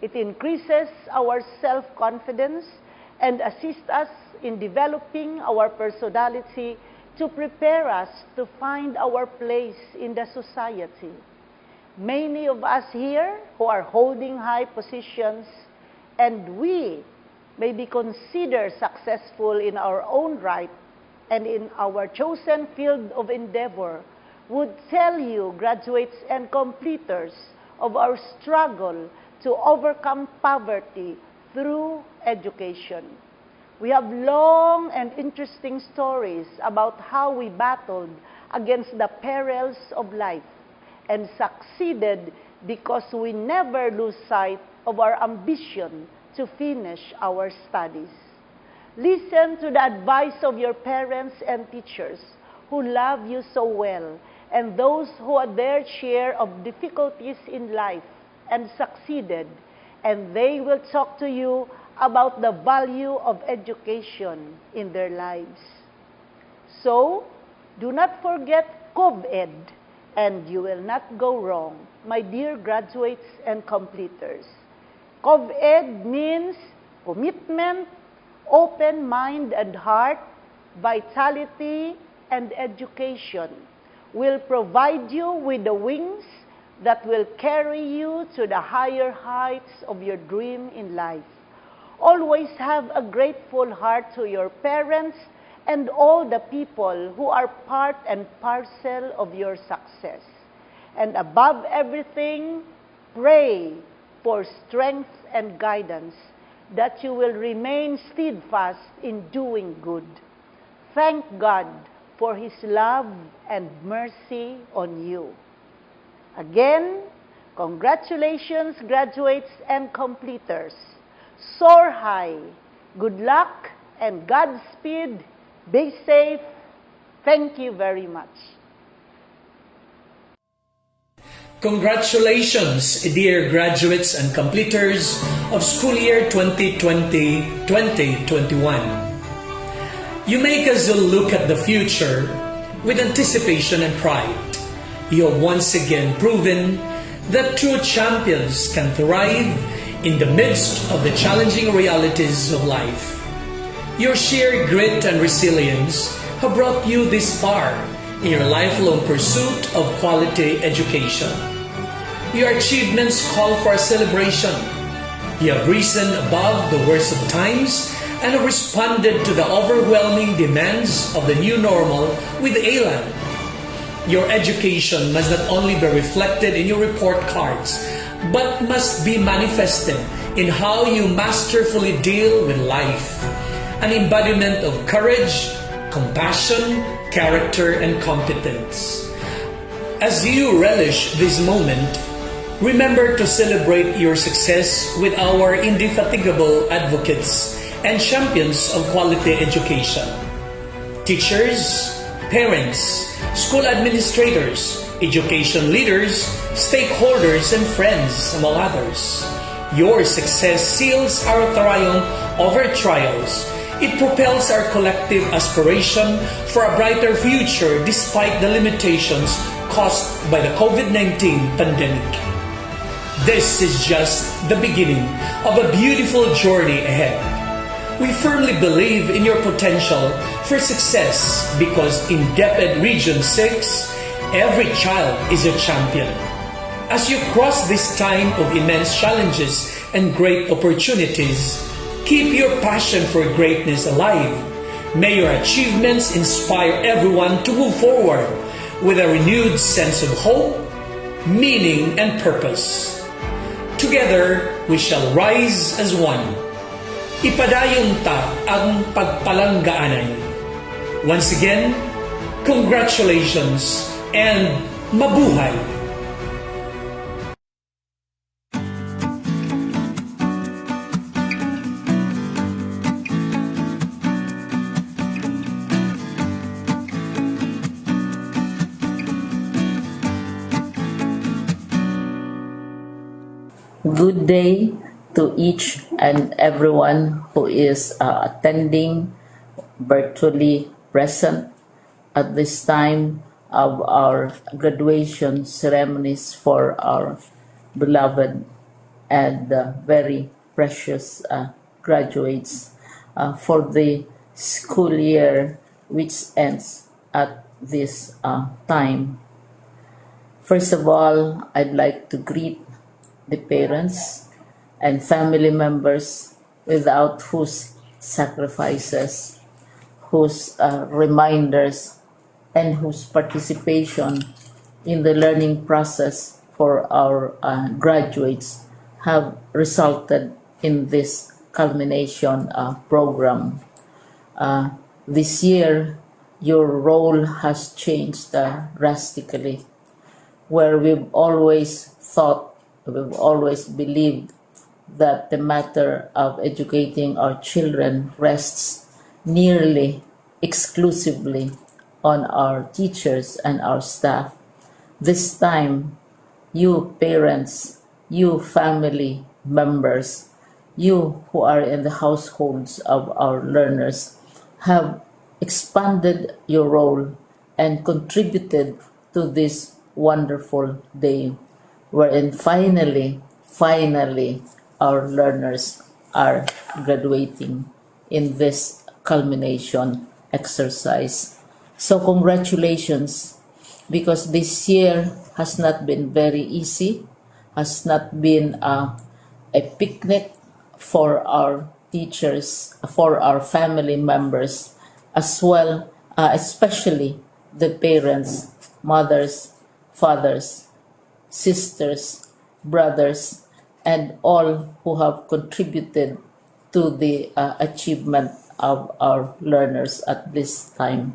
It increases our self-confidence and assists us in developing our personality to prepare us to find our place in the society. Many of us here who are holding high positions, and we may be considered successful in our own right and in our chosen field of endeavor, would tell you, graduates and completers, of our struggle to overcome poverty through education. We have long and interesting stories about how we battled against the perils of life and succeeded because we never lose sight of our ambition to finish our studies. Listen to the advice of your parents and teachers who love you so well, and those who had their share of difficulties in life and succeeded, and they will talk to you about the value of education in their lives. So, do not forget COVED, and you will not go wrong, my dear graduates and completers. COVED means commitment, open mind and heart, vitality, and education will provide you with the wings that will carry you to the higher heights of your dream in life. Always have a grateful heart to your parents and all the people who are part and parcel of your success. And above everything, pray for strength and guidance, that you will remain steadfast in doing good. Thank God for His love and mercy on you. Again, congratulations, graduates and completers. Soar high. Good luck and Godspeed. Be safe. Thank you very much. Congratulations, dear graduates and completers of school year 2020-2021. You make us look at the future with anticipation and pride. You have once again proven that true champions can thrive in the midst of the challenging realities of life. Your sheer grit and resilience have brought you this far in your lifelong pursuit of quality education. Your achievements call for a celebration. You have risen above the worst of times and have responded to the overwhelming demands of the new normal with elan. Your education must not only be reflected in your report cards, but must be manifested in how you masterfully deal with life. An embodiment of courage, compassion, character, and competence. As you relish this moment, remember to celebrate your success with our indefatigable advocates and champions of quality education. Teachers, parents, school administrators, education leaders, stakeholders, and friends, among others. Your success seals our triumph over trials. It propels our collective aspiration for a brighter future despite the limitations caused by the COVID-19 pandemic. This is just the beginning of a beautiful journey ahead. We firmly believe in your potential for success because in DepEd Region 6, every child is a champion. As you cross this time of immense challenges and great opportunities, keep your passion for greatness alive. May your achievements inspire everyone to move forward with a renewed sense of hope, meaning, and purpose. Together, we shall rise as one. Ipadayon ta ang pagpalanggaanan. Once again, congratulations and mabuhay! Good day to each and everyone who is attending virtually present at this time of our graduation ceremonies for our beloved and very precious graduates for the school year which ends at this time. First of all, I'd like to greet the parents and family members without whose sacrifices, whose reminders, and whose participation in the learning process for our graduates have resulted in this culmination program. This year, your role has changed drastically, where we've always believed that the matter of educating our children rests nearly exclusively on our teachers and our staff. This time, you parents, you family members, you who are in the households of our learners have expanded your role and contributed to this wonderful day, wherein finally, our learners are graduating in this culmination exercise. So congratulations, because this year has not been very easy, has not been a picnic for our teachers, for our family members, as well, especially the parents, mothers, fathers, sisters, brothers, and all who have contributed to the achievement of our learners at this time.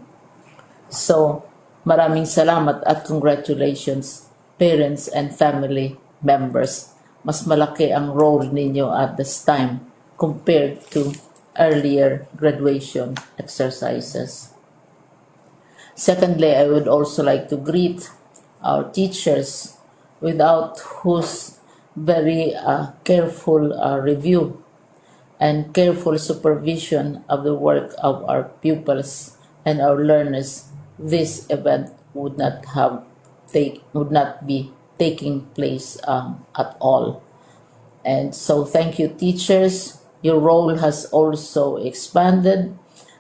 So, maraming salamat at congratulations, parents and family members. Mas malaki ang role ninyo at this time compared to earlier graduation exercises. Secondly, I would also like to greet our teachers, without whose very careful review and careful supervision of the work of our pupils and our learners, this event would not be taking place at all. And so thank you, teachers. Your role has also expanded,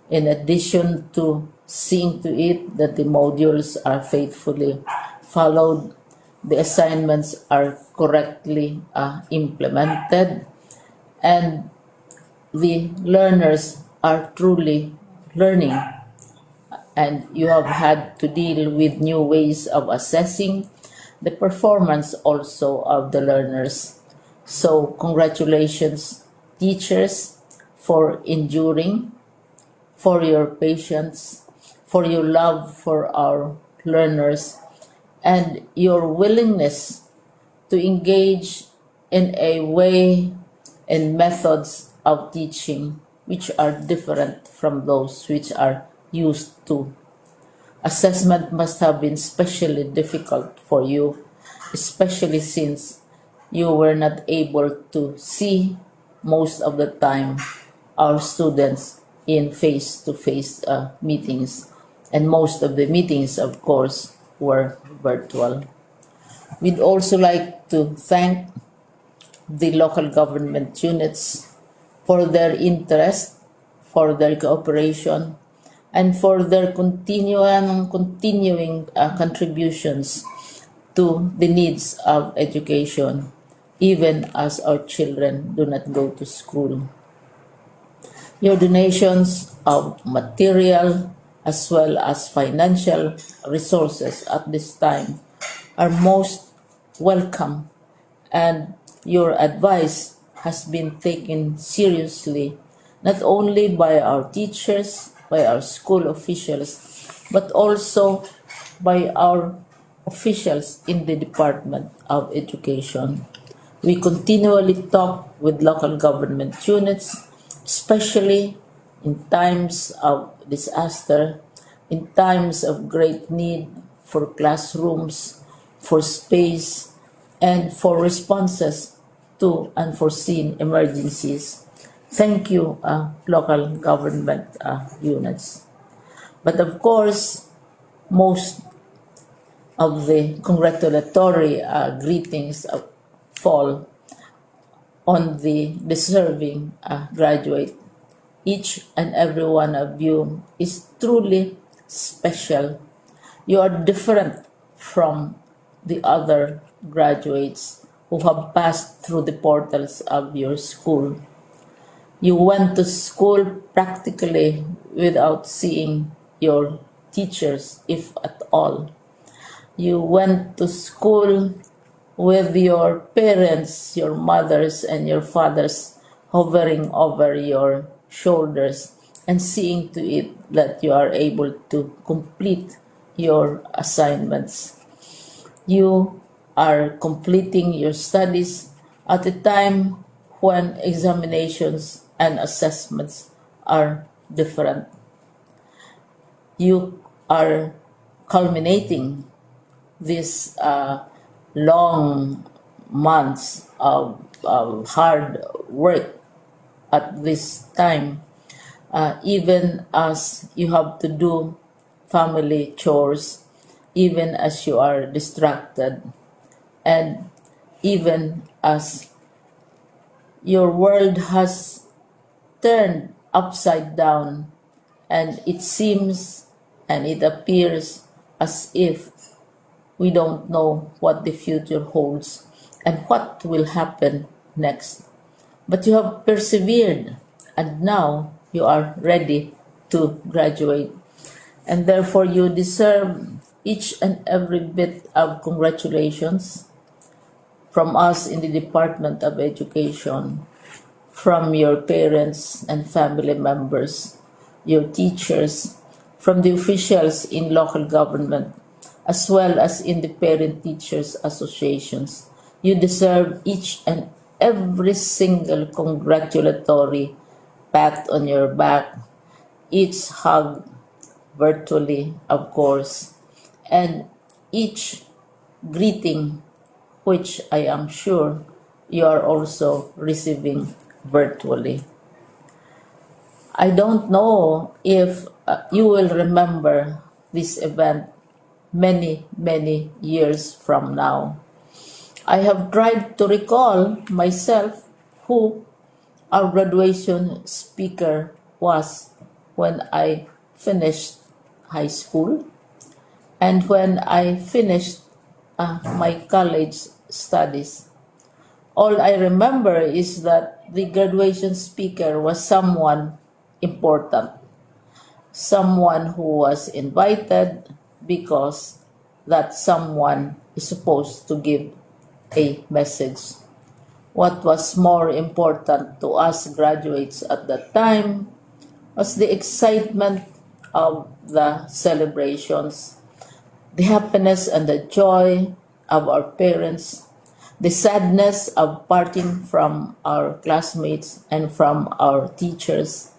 in addition to seeing to it that the modules are faithfully followed, the assignments are correctly implemented, and the learners are truly learning and you have had to deal with new ways of assessing the performance also of the learners. So, congratulations, teachers, for enduring, for your patience, for your love for our learners, and your willingness to engage in a way and methods of teaching which are different from those which are used to. Assessment must have been especially difficult for you, especially since you were not able to see most of the time our students in face-to-face meetings, and most of the meetings, of course, were virtual. We'd also like to thank the local government units for their interest, for their cooperation, and for their continuing contributions to the needs of education, even as our children do not go to school. Your donations of material as well as financial resources at this time are most welcome, and your advice has been taken seriously not only by our teachers, by our school officials, but also by our officials in the Department of Education. We continually talk with local government units, especially in times of disaster, in times of great need for classrooms, for space, and for responses to unforeseen emergencies. Thank you, local government units. But of course, most of the congratulatory greetings fall on the deserving graduate. Each and every one of you is truly special. You are different from the other graduates who have passed through the portals of your school. You went to school practically without seeing your teachers, if at all. You went to school with your parents, your mothers, and your fathers hovering over your shoulders and seeing to it that you are able to complete your assignments. You are completing your studies at a time when examinations and assessments are different. You are culminating these long months of hard work at this time, even as you have to do family chores, even as you are distracted, and even as your world has turned upside down, and it seems and it appears as if we don't know what the future holds and what will happen next. But you have persevered, and now you are ready to graduate. And therefore, you deserve each and every bit of congratulations from us in the Department of Education, from your parents and family members, your teachers, from the officials in local government, as well as in the parent teachers associations. You deserve each and every single congratulatory pat on your back, each hug virtually, of course, and each greeting, which I am sure you are also receiving virtually. I don't know if you will remember this event many, many years from now. I have tried to recall myself who our graduation speaker was when I finished high school and when I finished my college studies. All I remember is that the graduation speaker was someone important. someone who was invited because that someone is supposed to give a message. What was more important to us graduates at that time was the excitement of the celebrations, the happiness and the joy of our parents, the sadness of parting from our classmates and from our teachers,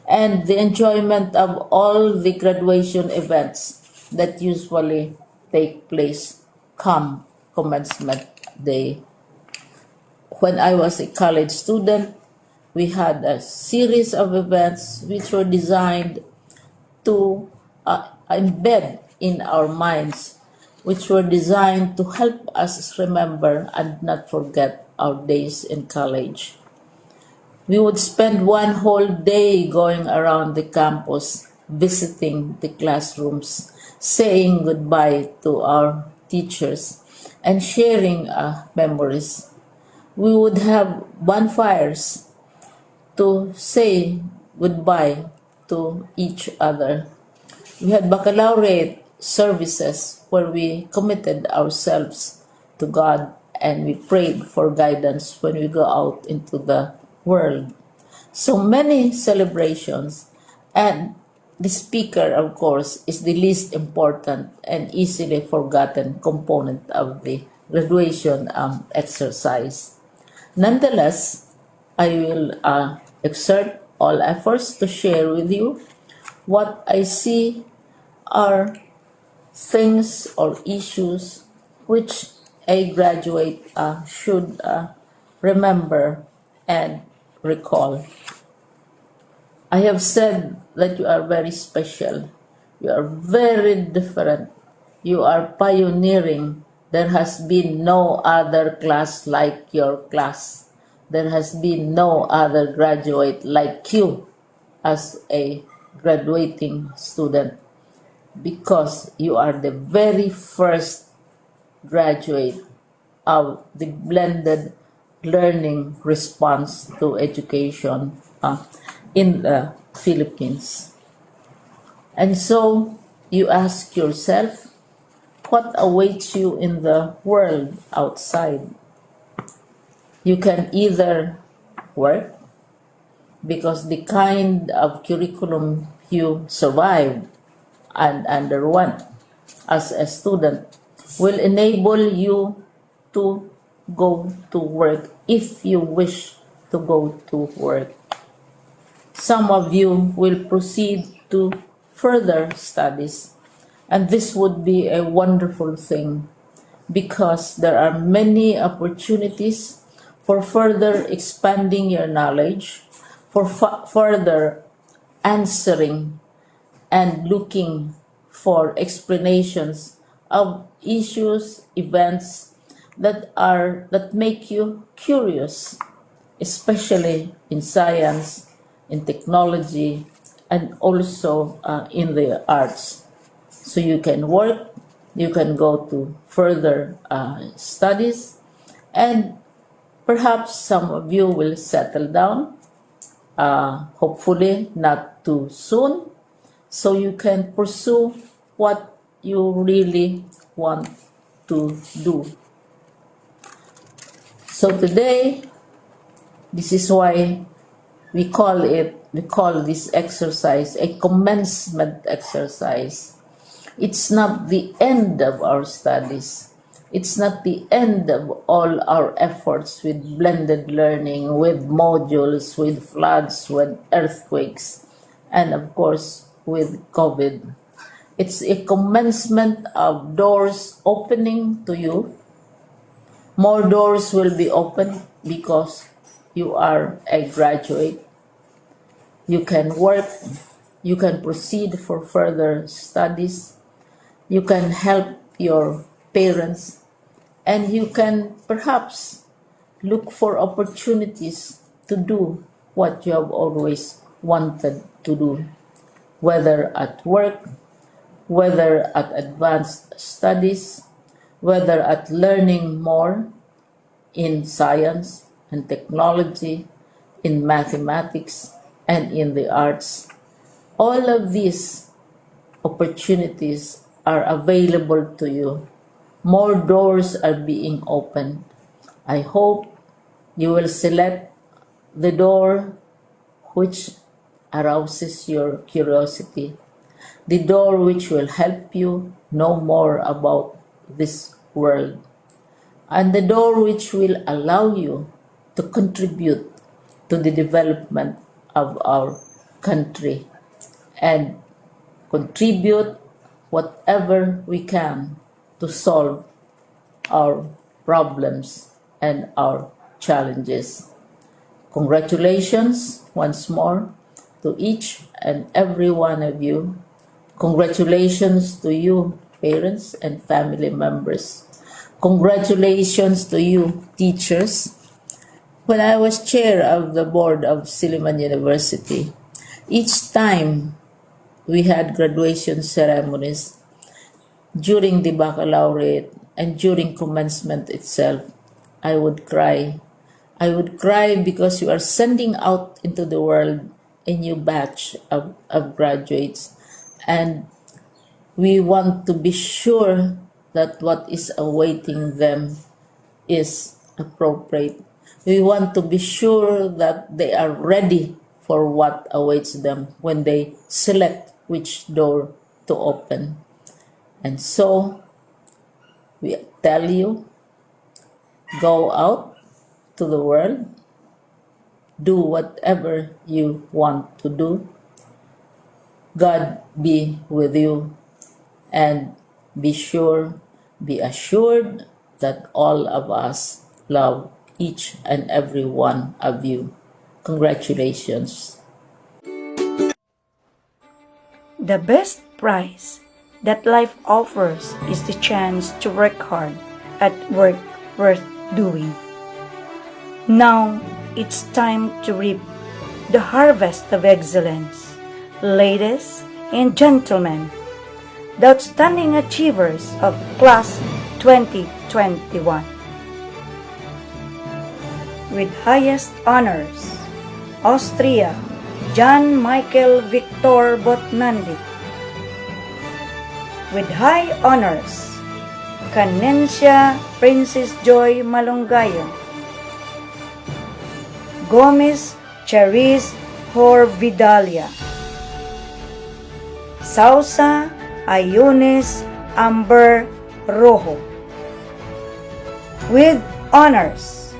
and the enjoyment of all the graduation events that usually take place come commencement day. When I was a college student, we had a series of events which were designed to embed in our minds, which were designed to help us remember and not forget our days in college. We would spend one whole day going around the campus, visiting the classrooms, saying goodbye to our teachers, and sharing memories. We would have bonfires to say goodbye to each other. We had baccalaureate services where we committed ourselves to God and we prayed for guidance when we go out into the world. So many celebrations, and the speaker, of course, is the least important and easily forgotten component of the graduation exercise. Nonetheless, I will exert all efforts to share with you what I see are things or issues which a graduate should remember and recall. I have said that you are very special. You are very different. You are pioneering. There has been no other class like your class. There has been no other graduate like you as a graduating student, because you are the very first graduate of the blended learning response to education in the Philippines. And so you ask yourself, what awaits you in the world outside? You can either work, because the kind of curriculum you survived and underwent as a student will enable you to go to work if you wish to go to work. Some of you will proceed to further studies, and this would be a wonderful thing because there are many opportunities for further expanding your knowledge, for further answering and looking for explanations of issues, events that make you curious, especially in science, in technology, and also in the arts. So you can work, you can go to further studies, and perhaps some of you will settle down, hopefully not too soon, so you can pursue what you really want to do. So today, this is why we call this exercise a commencement exercise. It's not the end of our studies. It's not the end of all our efforts with blended learning, with modules, with floods, with earthquakes, and of course with COVID. It's a commencement of doors opening to you. More doors will be opened because you are a graduate. You can work, you can proceed for further studies, you can help your parents, and you can perhaps look for opportunities to do what you have always wanted to do, whether at work, whether at advanced studies, whether at learning more in science and technology, in mathematics, and in the arts. All of these opportunities are available to you. More doors are being opened. I hope you will select the door which arouses your curiosity, the door which will help you know more about this world, and the door which will allow you to contribute to the development of our country and contribute whatever we can to solve our problems and our challenges. Congratulations once more to each and every one of you. Congratulations to you, parents and family members. Congratulations to you, teachers. When I was chair of the board of Silliman University, each time we had graduation ceremonies, during the baccalaureate and during commencement itself, I would cry. I would cry because you are sending out into the world a new batch of graduates, and we want to be sure that what is awaiting them is appropriate. We want to be sure that they are ready for what awaits them when they select which door to open. And so, we tell you, go out to the world, do whatever you want to do. God be with you, and be assured that all of us love each and every one of you. Congratulations. The best prize that life offers is the chance to work hard at work worth doing. Now it's time to reap the harvest of excellence. Ladies and gentlemen, the outstanding achievers of Class 2021. With highest honors, Austria, John Michael Victor Botnandi. With high honors, Canencia Princess Joy Malungayo. Gomez Charis Horvidalia. Sausa Ayunis Amber Rojo. With honors,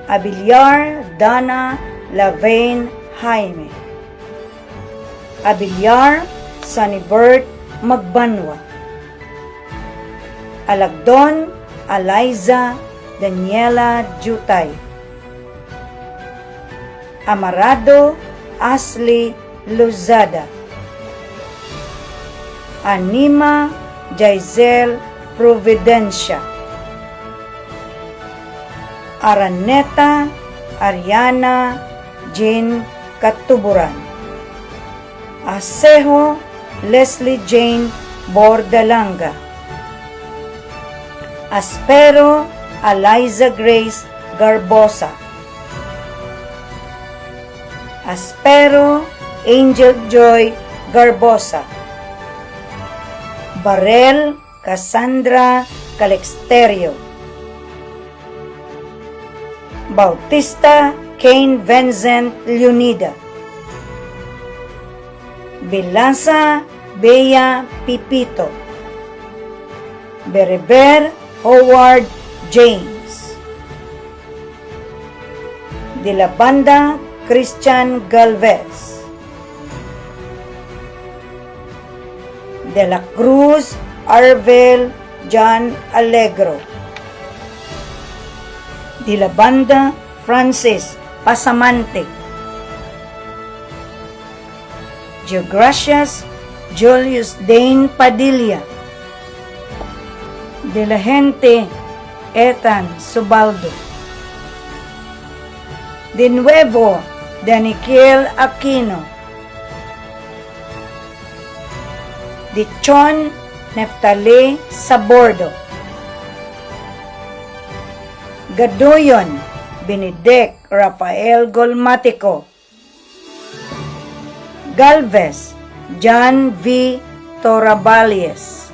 Abiliar Dana Lavaine Jaime. Abiliar Sanibert Magbanwa. Alagdon Eliza Daniela Jutay. Amarado Ashley Lozada. Anima Jaisel Providencia. Araneta Ariana Jane Katuburan. Asejo Leslie Jane Bordalanga. Aspero Eliza Grace Garbosa. Aspero Angel Joy Garbosa. Barel Cassandra Calexterio. Bautista Cain Vincent Leonida. Bilanza Bea Pipito. Bereber Howard James. De la Banda Christian Galvez. De la Cruz Arvel John Allegro. De la Banda Francis Pasamante. Geogracias Julius Dane Padilla. De la Gente Ethan Subaldo. De nuevo Daniel Aquino. De Chon Neftali Sabordo. Gadoyon Benedek Rafael Golmatico. Galvez John V. Torabalies.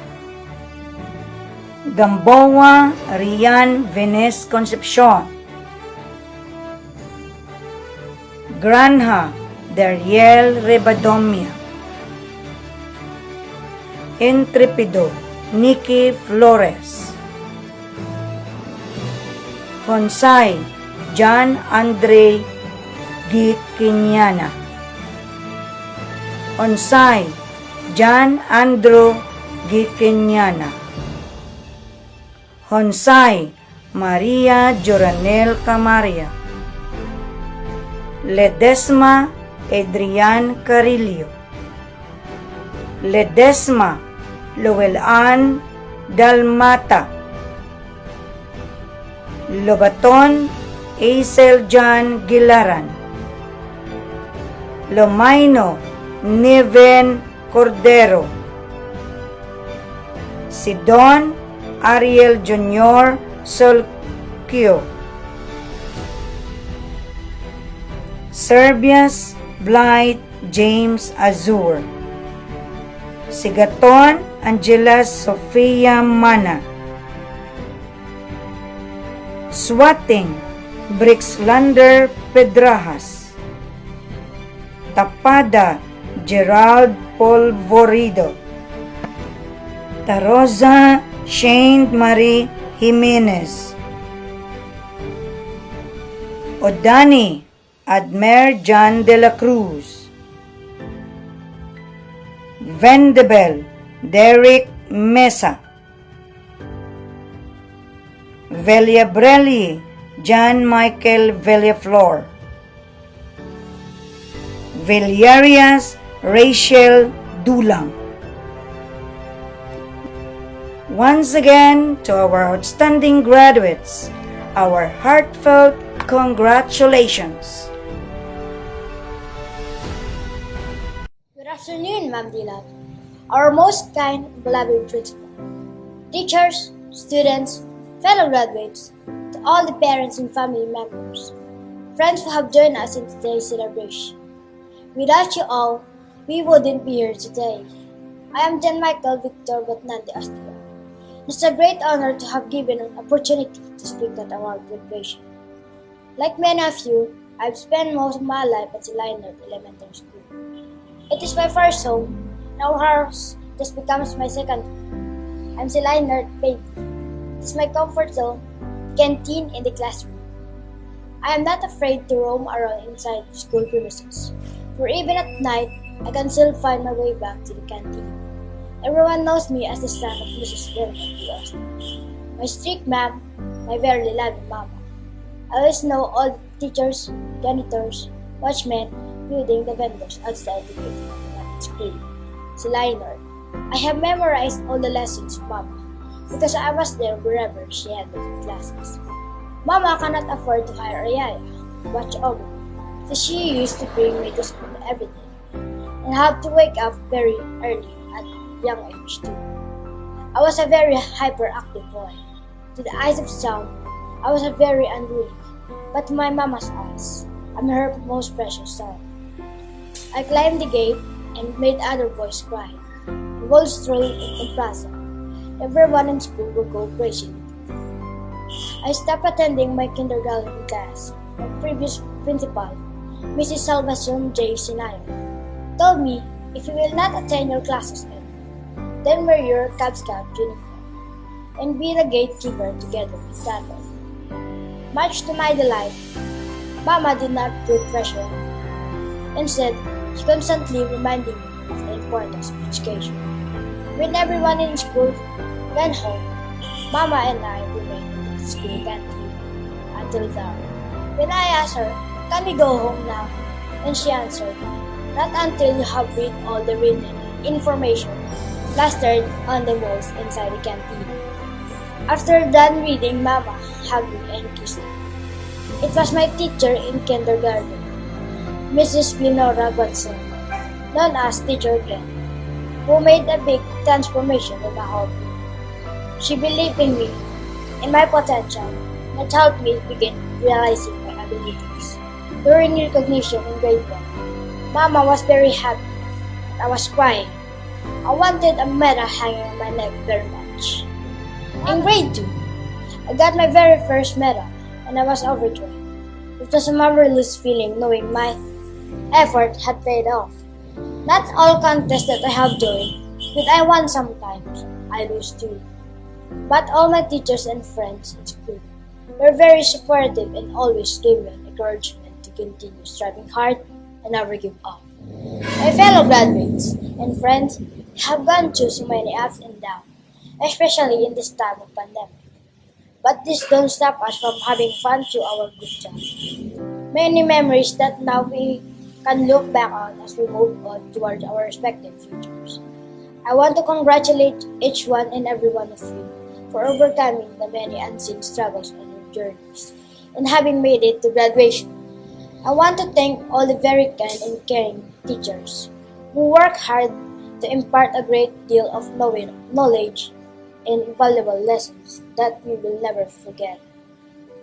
Gamboa Rian Venez Concepcion. Granja Dariel Rebadomia. Intrepido Nikki Flores. Honsay John Andre Giquiñana. Honsay John Andrew Giquiñana. Honsay Maria Joranel Camaria. Ledesma Adrian Carillo. Ledesma Luelan Dalmata. Lobaton Aisel John Gilaran. Lomaino Neven Cordero. Sidon Ariel Jr. Solquio. Serbias Blight James Azur. Sigaton Angela Sofia Mana. Swating Brixlander Pedrajas. Tapada Gerald Polvorido. Tarosa Shane Marie Jimenez. Odani Admer John de la Cruz. Vendebel Derek Mesa. Villabrelli John Michael Villaflor. Villarias Rachel Dulang. Once again, to our outstanding graduates, our heartfelt congratulations. Good afternoon, Ma'am Dilag, our most kind and beloved principal, teachers, students, fellow graduates, to all the parents and family members, friends who have joined us in today's celebration. Without you all, we wouldn't be here today. I am John Michael Victor Batnandi Astilla. It's a great honor to have given an opportunity to speak at our graduation. Like many of you, I've spent most of my life at Leonard Elementary School. It is my first home, and our house just becomes my second home. I'm Leonard baby. It is my comfort zone, canteen, and the classroom. I am not afraid to roam around inside the school premises, for even at night, I can still find my way back to the canteen. Everyone knows me as the son of Mrs. Wilma B. Austin, my strict ma'am, my very loving mama. I always know all the teachers, janitors, watchmen, including the vendors outside the gate of the school. Si Leonard, I have memorized all the lessons of Mama because I was there wherever she had the classes. Mama cannot afford to hire a yaya to watch over me, so she used to bring me to school every day and have to wake up very early at young age too. I was a very hyperactive boy. To the eyes of some, I was a very unruly, but to my mama's eyes, I'm her most precious son. I climbed the gate and made other boys cry. We all strolled in the plaza. Everyone in school would go crazy. I stopped attending my kindergarten class. My previous principal, Mrs. Salvacion J. Sinayo, told me if you will not attend your classes then wear your Cub Scout uniform and be the gatekeeper together with Tato. Much to my delight, Mama did not put pressure on me. Instead, she constantly reminded me of the importance of education. When everyone in school went home, Mama and I remained in the school canteen until dark. When I asked her, "Can we go home now?" and she answered, "Not until you have read all the written information plastered on the walls inside the canteen." After done reading, Mama hugged me and kissed me. It was my teacher in kindergarten, Mrs. Glenora Godson, known as Teacher Glenn, who made a big transformation in my hobby. She believed in me, in my potential, and helped me begin realizing my abilities. During recognition in grade 1, Mama was very happy I was crying. I wanted a medal hanging on my neck very much. In grade 2, I got my very first medal and I was overjoyed. It was a marvelous feeling knowing my effort had paid off. Not all contests that I have joined, but I won sometimes. I lose too. But all my teachers and friends in school were very supportive and always gave me encouragement to continue striving hard and never give up. My fellow graduates and friends have gone through so many ups and downs, especially in this time of pandemic. But this don't stop us from having fun through our good job. Many memories that now we can look back on as we move on towards our respective futures. I want to congratulate each one and every one of you for overcoming the many unseen struggles on your journeys and having made it to graduation. I want to thank all the very kind and caring teachers who work hard to impart a great deal of knowledge and valuable lessons that we will never forget.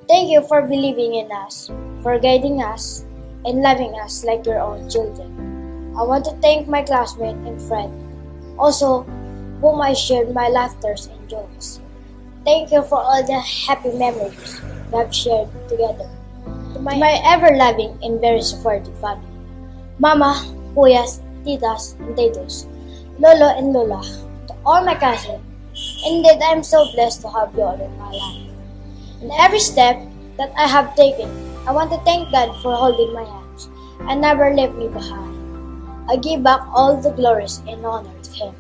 Thank you for believing in us, for guiding us, and loving us like your own children. I want to thank my classmate and friend, also whom I shared my laughters and jokes. Thank you for all the happy memories we have shared together. To my ever-loving and very supportive family, Mama, Kuyas, Titas, and Titos, Lolo and Lola, to all my cousins. Indeed, I am so blessed to have you all in my life. In every step that I have taken, I want to thank God for holding my hands and never left me behind. I give back all the glories and honor to Him.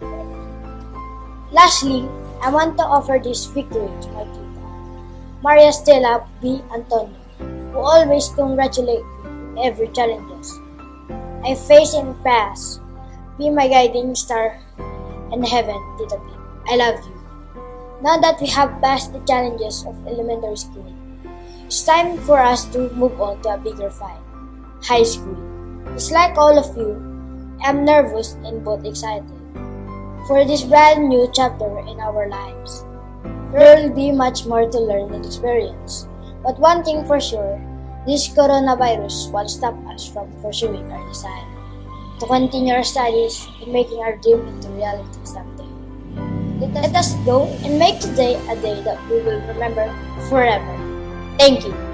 Lastly, I want to offer this victory to my tita, Maria Stella B. Antonio, who always congratulate me in every challenges I face and pass. Be my guiding star in heaven, Tita B. I love you. Now that we have passed the challenges of elementary school, it's time for us to move on to a bigger fight, high school. Just like all of you, I'm nervous and both excited for this brand new chapter in our lives. There will be much more to learn and experience, but one thing for sure, this coronavirus will stop us from pursuing our desire to continue our studies and making our dream into reality someday. Let us go and make today a day that we will remember forever. Thank you.